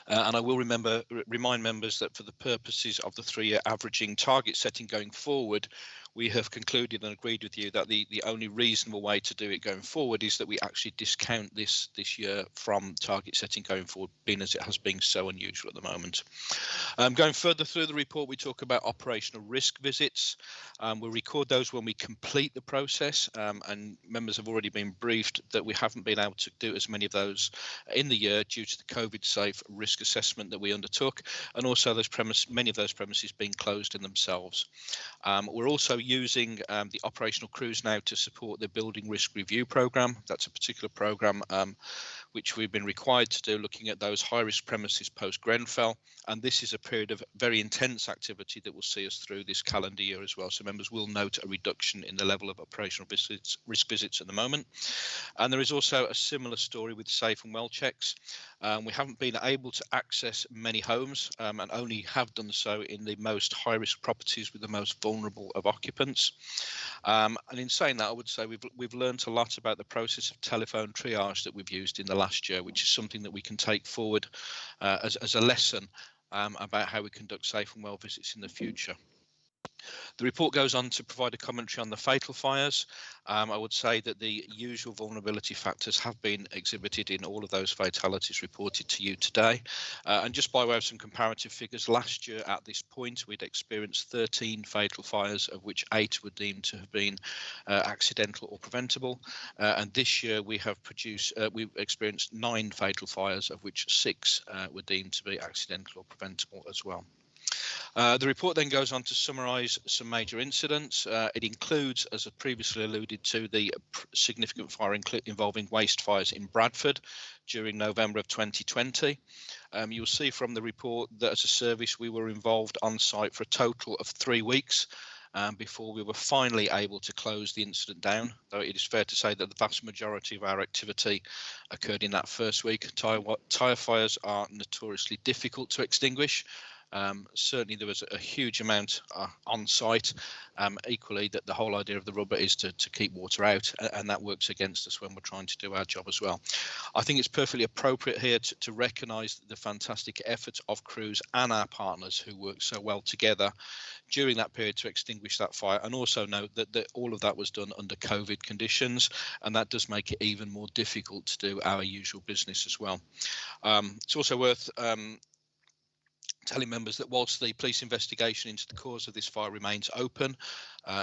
And I will remind members that for the purposes of the 3-year averaging target setting going forward, we have concluded and agreed with you that the only reasonable way to do it going forward is that we actually discount this year from target setting going forward, being as it has been so unusual at the moment. Going further through the report, we talk about operational risk visits. We'll record those when we complete the process, and members have already been briefed that we haven't been able to do as many of those in the year due to the COVID safe risk assessment that we undertook, and also many of those premises being closed in themselves. We're also using the operational crews now to support the building risk review programme. That's a particular programme which we've been required to do, looking at those high risk premises post Grenfell, and this is a period of very intense activity that will see us through this calendar year as well. So members will note a reduction in the level of operational risk visits at the moment. And there is also a similar story with safe and well checks. We haven't been able to access many homes and only have done so in the most high risk properties with the most vulnerable of occupants. And in saying that, I would say we've learned a lot about the process of telephone triage that we've used in the last year, which is something that we can take forward as a lesson about how we conduct safe and well visits in the future. The report goes on to provide a commentary on the fatal fires. I would say that the usual vulnerability factors have been exhibited in all of those fatalities reported to you today. And just by way of some comparative figures, last year at this point, we'd experienced 13 fatal fires, of which 8 were deemed to have been accidental or preventable. And this year we've experienced 9 fatal fires, of which 6 were deemed to be accidental or preventable as well. The report then goes on to summarise some major incidents. It includes, as I previously alluded to, the significant fire involving waste fires in Bradford during November of 2020. You'll see from the report that as a service we were involved on site for a total of 3 weeks before we were finally able to close the incident down, though it is fair to say that the vast majority of our activity occurred in that first week. Tyre fires are notoriously difficult to extinguish. Certainly there was a huge amount on site. Equally, that the whole idea of the rubber is to keep water out, and that works against us when we're trying to do our job as well. I think it's perfectly appropriate here to recognise the fantastic efforts of crews and our partners who worked so well together during that period to extinguish that fire, and also note that all of that was done under COVID conditions, and that does make it even more difficult to do our usual business as well. It's also worth telling members that whilst the police investigation into the cause of this fire remains open,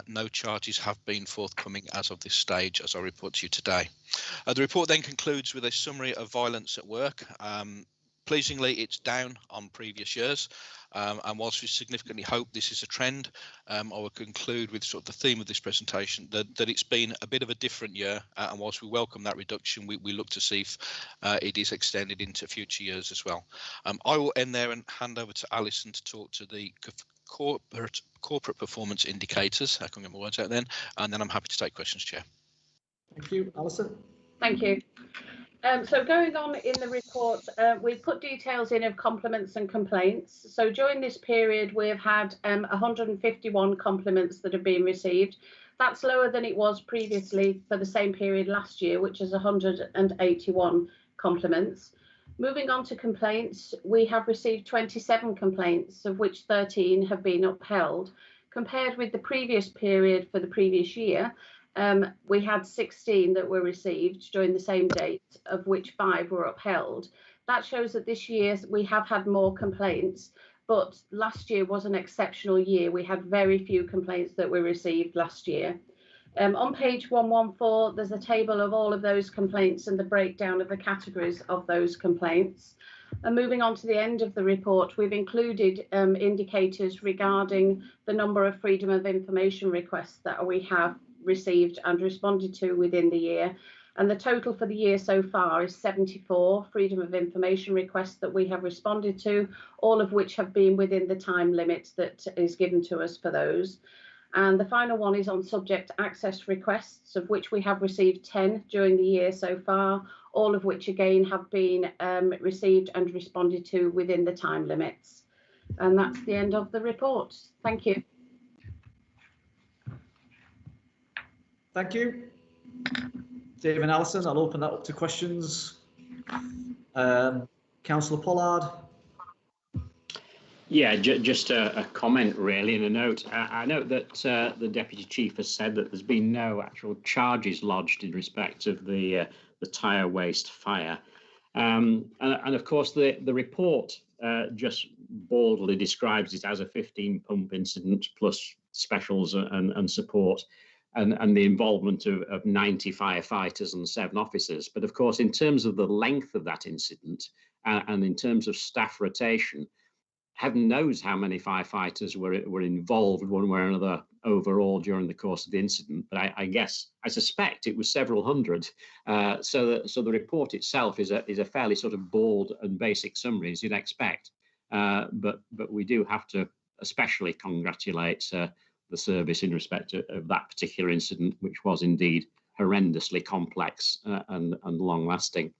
no charges have been forthcoming as of this stage, as I report to you today. The report then concludes with a summary of violence at work. Pleasingly, it's down on previous years, and whilst we significantly hope this is a trend, I will conclude with sort of the theme of this presentation that it's been a bit of a different year, and whilst we welcome that reduction, we look to see if it is extended into future years as well. I will end there and hand over to Alison to talk to the corporate performance indicators. I can get my words out then, and then I'm happy to take questions, Chair. Thank you, Alison. Thank you. So going on in the report, we've put details in of compliments and complaints. So during this period, we've had 151 compliments that have been received. That's lower than it was previously for the same period last year, which is 181 compliments. Moving on to complaints, we have received 27 complaints, of which 13 have been upheld. Compared with the previous period for the previous year, we had 16 that were received during the same date, of which 5 were upheld. That shows that this year we have had more complaints, but last year was an exceptional year. We had very few complaints that were received last year. On page 114, there's a table of all of those complaints and the breakdown of the categories of those complaints. And moving on to the end of the report, we've included indicators regarding the number of freedom of information requests that we have received and responded to within the year. And the total for the year so far is 74 freedom of information requests that we have responded to, all of which have been within the time limit that is given to us for those. And the final one is on subject access requests, of which we have received 10 during the year so far, all of which again have been received and responded to within the time limits. And that's the end of the report. Thank you. Thank you. Dave and Alison, I'll open that up to questions. Councillor Pollard. Yeah, just a comment really and a note. I note that the Deputy Chief has said that there's been no actual charges lodged in respect of the tyre waste fire. And of course, the report just baldly describes it as a 15 pump incident plus specials and support and the involvement of 90 firefighters and 7 officers. But of course, in terms of the length of that incident and in terms of staff rotation, heaven knows how many firefighters were involved one way or another overall during the course of the incident. But I suspect it was several hundred. So the report itself is a fairly sort of bald and basic summary, as you'd expect. But we do have to especially congratulate the service in respect of that particular incident, which was indeed horrendously complex and long lasting.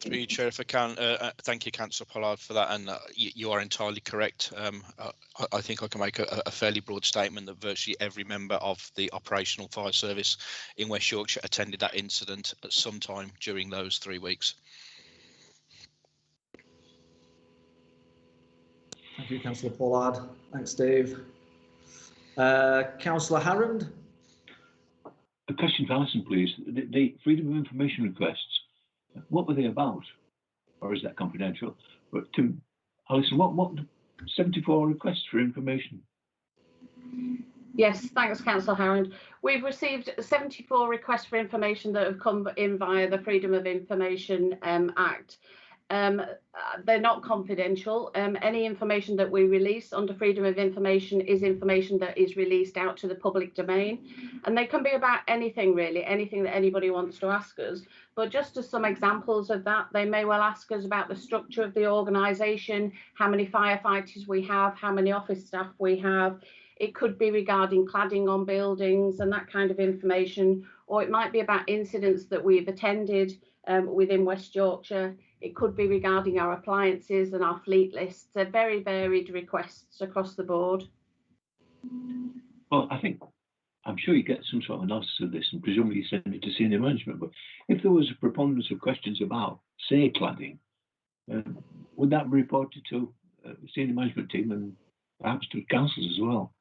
Through you, Chair, if I can, thank you, Councillor Pollard, for that, and you are entirely correct. I think I can make a fairly broad statement that virtually every member of the operational fire service in West Yorkshire attended that incident at some time during those 3 weeks. Thank you, Councillor Pollard. Thanks, Dave. Councillor Harrand. A question for Alison, please. The freedom of information requests, what were they about? Or is that confidential? But Alison, what 74 requests for information? Yes, thanks, Councillor Harrand. We've received 74 requests for information that have come in via the Freedom of Information Act. They're not confidential. Any information that we release under freedom of information is information that is released out to the public domain, and they can be about anything really, anything that anybody wants to ask us. But just as some examples of that, they may well ask us about the structure of the organisation, how many firefighters we have, how many office staff we have. It could be regarding cladding on buildings and that kind of information, or it might be about incidents that we've attended within West Yorkshire. It could be regarding our appliances and our fleet lists. They're very varied requests across the board. Well, I'm sure you get some sort of analysis of this and presumably send it to senior management, but if there was a preponderance of questions about, say, cladding, would that be reported to the senior management team and perhaps to councils as well?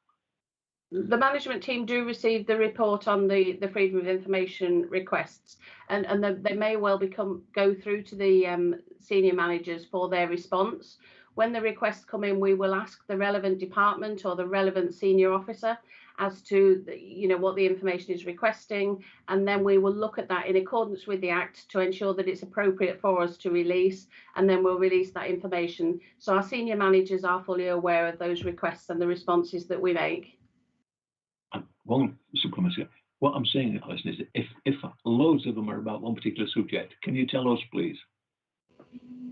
The management team do receive the report on the freedom of information requests, and they may well go through to the senior managers for their response. When the requests come in, we will ask the relevant department or the relevant senior officer as to what the information is requesting, and then we will look at that in accordance with the Act to ensure that it's appropriate for us to release, and then we'll release that information. So our senior managers are fully aware of those requests and the responses that we make. One supplement here. What I'm saying, Alison, is that if loads of them are about one particular subject, can you tell us, please?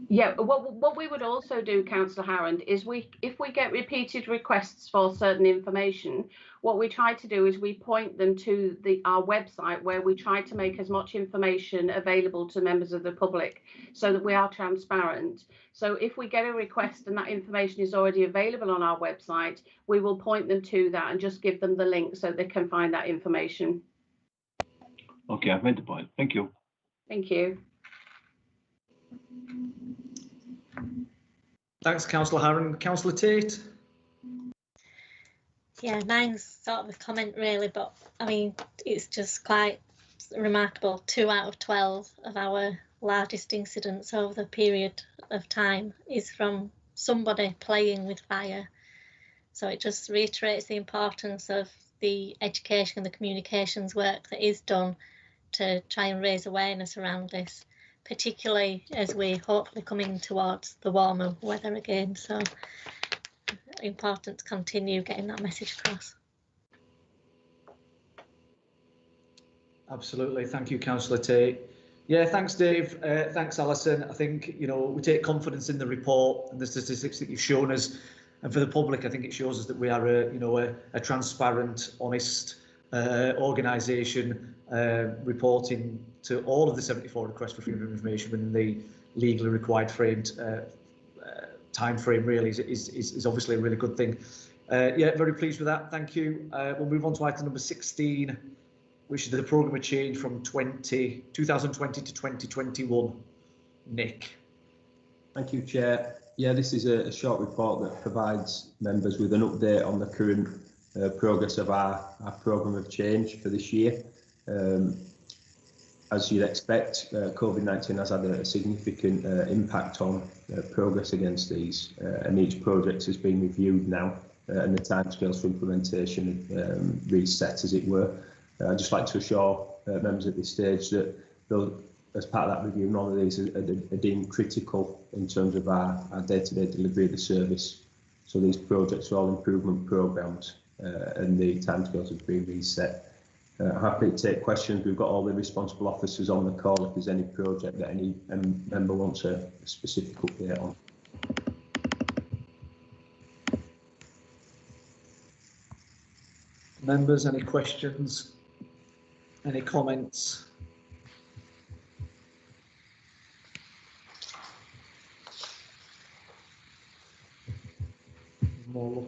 Yeah, what we would also do, Councillor Harrand, is if we get repeated requests for certain information, what we try to do is we point them to our website, where we try to make as much information available to members of the public so that we are transparent. So if we get a request and that information is already available on our website, we will point them to that and just give them the link so they can find that information. Okay, I've made the point. Thank you. Thank you. Thanks, Councillor Harrand. Councillor Tate. Yeah, mine's sort of a comment really, but I mean, it's just quite remarkable. 2 out of 12 of our largest incidents over the period of time is from somebody playing with fire. So it just reiterates the importance of the education and the communications work that is done to try and raise awareness around this, particularly as we're hopefully coming towards the warmer weather again. So important to continue getting that message across. Absolutely. Thank you, Councillor Tate. Yeah, thanks, Dave. Thanks, Alison. I think, you know, we take confidence in the report and the statistics that you've shown us. And for the public, I think it shows us that we are a transparent, honest organisation reporting to all of the 74 requests for freedom of information within the legally required time frame. Really is obviously a really good thing. Yeah, very pleased with that. Thank you. We'll move on to item number 16, which is the programme of change from 2020 to 2021. Nick. Thank you, Chair. Yeah, this is a short report that provides members with an update on the current progress of our programme of change for this year. As you'd expect, COVID-19 has had a significant impact on progress against these, and each project has been reviewed now, and the timescales for implementation reset, as it were. I'd just like to assure members at this stage that as part of that review, none of these are deemed critical in terms of our day-to-day delivery of the service. So these projects are all improvement programmes, and the timescales have been reset. Happy to take questions. We've got all the responsible officers on the call if there's any project that any member wants a specific update on. Members, any questions? Any comments? More.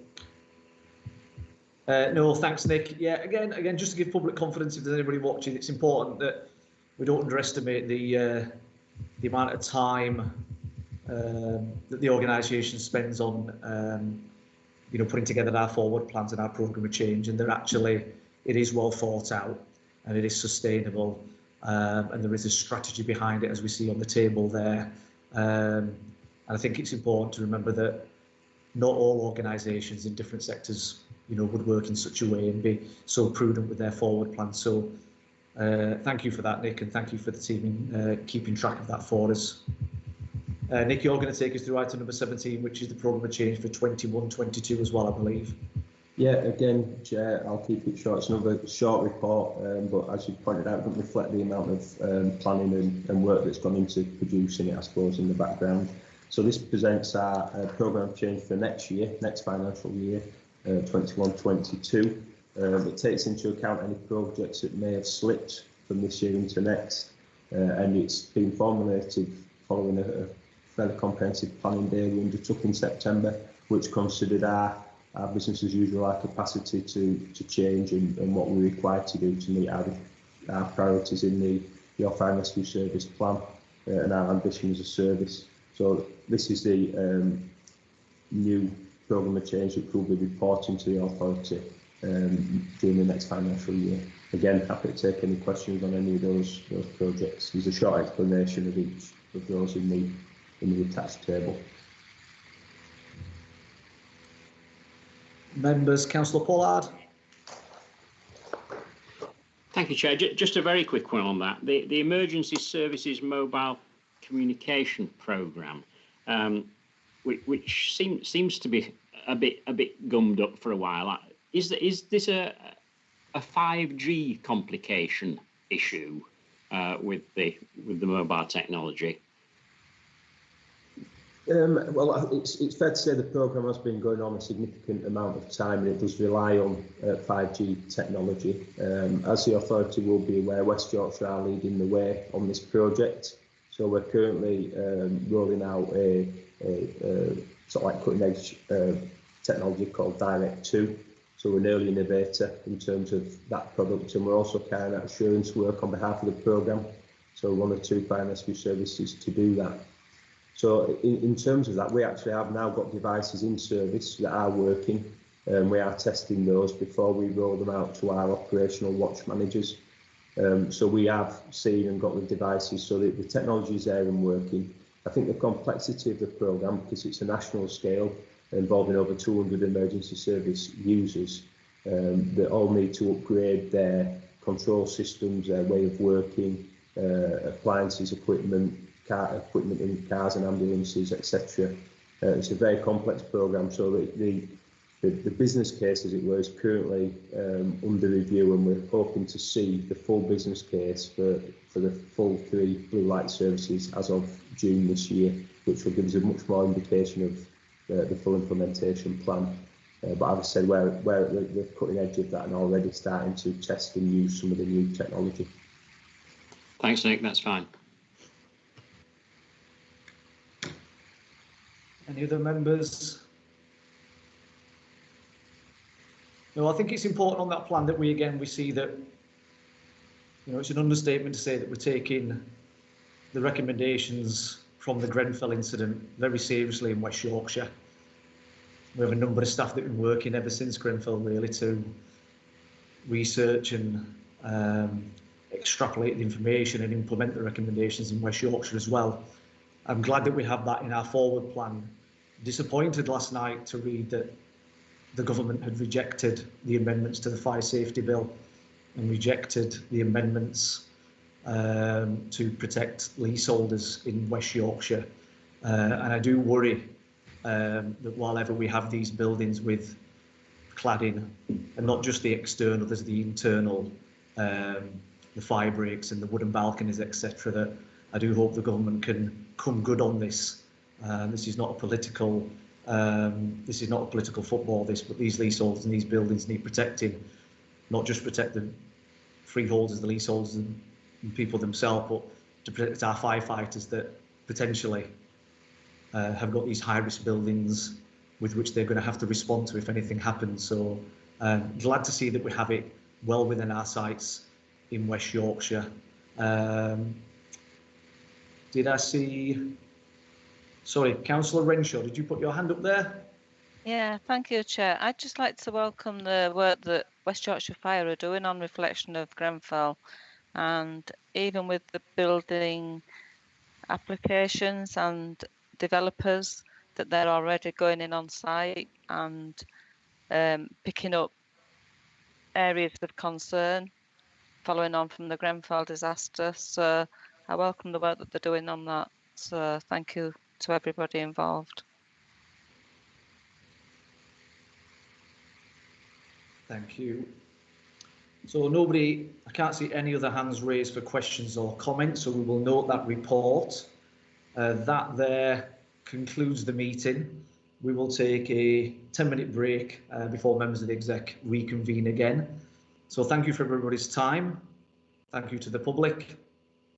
No, thanks, Nick. Yeah, again, just to give public confidence, if there's anybody watching, it's important that we don't underestimate the amount of time that the organisation spends on, putting together our forward plans and our programme of change, and it is well thought out and it is sustainable, and there is a strategy behind it, as we see on the table there. And I think it's important to remember that not all organisations in different sectors would work in such a way and be so prudent with their forward plans. So thank you for that, Nick, and thank you for the team in keeping track of that for us. Nick, you're going to take us through item number 17, which is the programme of change for 21-22 as well, I believe. Yeah, again, Chair, I'll keep it short. It's another short report, but as you pointed out, it doesn't reflect the amount of planning and work that's gone into producing it, I suppose, in the background. So this presents our programme of change for next financial year, 21-22. It takes into account any projects that may have slipped from this year into next, and it's been formulated following a fairly comprehensive planning day we undertook in September, which considered our business as usual, our capacity to change and what we're required to do to meet our priorities in the off-fire and rescue service plan and our ambition as a service. So this is the new programme of change that we'll be reporting to the authority during the next financial year. Again, happy to take any questions on any of those projects. There's a short explanation of each of those in the attached table. Members, Councillor Pollard. Thank you, Chair. Just a very quick one on that. The Emergency Services Mobile Communication Programme, which seems to be a bit gummed up for a while. Is this a 5G complication issue with the mobile technology? Well, it's fair to say the programme has been going on a significant amount of time, and it does rely on 5G technology. As the authority will be aware, West Yorkshire are leading the way on this project. So we're currently rolling out a sort of like cutting-edge technology called Direct2. So we're an early innovator in terms of that product, and we're also carrying out assurance work on behalf of the programme. So 1 or 2 fire and rescue services to do that. So in terms of that, we actually have now got devices in service that are working, and we are testing those before we roll them out to our operational watch managers. So we have seen and got the devices, so the technology is there and working. I think the complexity of the programme, because it's a national scale involving over 200 emergency service users, that all need to upgrade their control systems, their way of working, appliances, equipment in cars and ambulances, etc. It's a very complex programme, so the business case, as it were, is currently under review, and we're hoping to see the full business case for the full 3 blue light services as of June this year, which will give us a much more indication of the full implementation plan. But as I said, we're at the cutting edge of that and already starting to test and use some of the new technology. Thanks, Nick. That's fine. Any other members? No, I think it's important on that plan that we see that, you know, it's an understatement to say that we're taking the recommendations from the Grenfell incident very seriously in West Yorkshire. We have a number of staff that have been working ever since Grenfell really to research and extrapolate the information and implement the recommendations in West Yorkshire as well. I'm glad that we have that in our forward plan. Disappointed last night to read that the government had rejected the amendments to the fire safety bill and rejected the amendments to protect leaseholders in West Yorkshire. And I do worry that while ever we have these buildings with cladding, and not just the external, there's the internal, the fire breaks and the wooden balconies, etc., that I do hope the government can come good on this. This is not a political football, but these leaseholders and these buildings need protecting, not just protect the freeholders, the leaseholders and people themselves, but to protect our firefighters that potentially have got these high-risk buildings with which they're going to have to respond to if anything happens. So glad to see that we have it well within our sights in West Yorkshire. Did I see... Sorry, Councillor Renshaw, did you put your hand up there? Yeah, thank you, Chair. I'd just like to welcome the work that West Yorkshire Fire are doing on reflection of Grenfell, and even with the building applications and developers that they're already going in on site and picking up areas of concern following on from the Grenfell disaster. So I welcome the work that they're doing on that. So thank you to everybody involved. Thank you. So I can't see any other hands raised for questions or comments, so we will note that report. That there concludes the meeting. We will take a 10-minute break before members of the exec reconvene again. So thank you for everybody's time. Thank you to the public.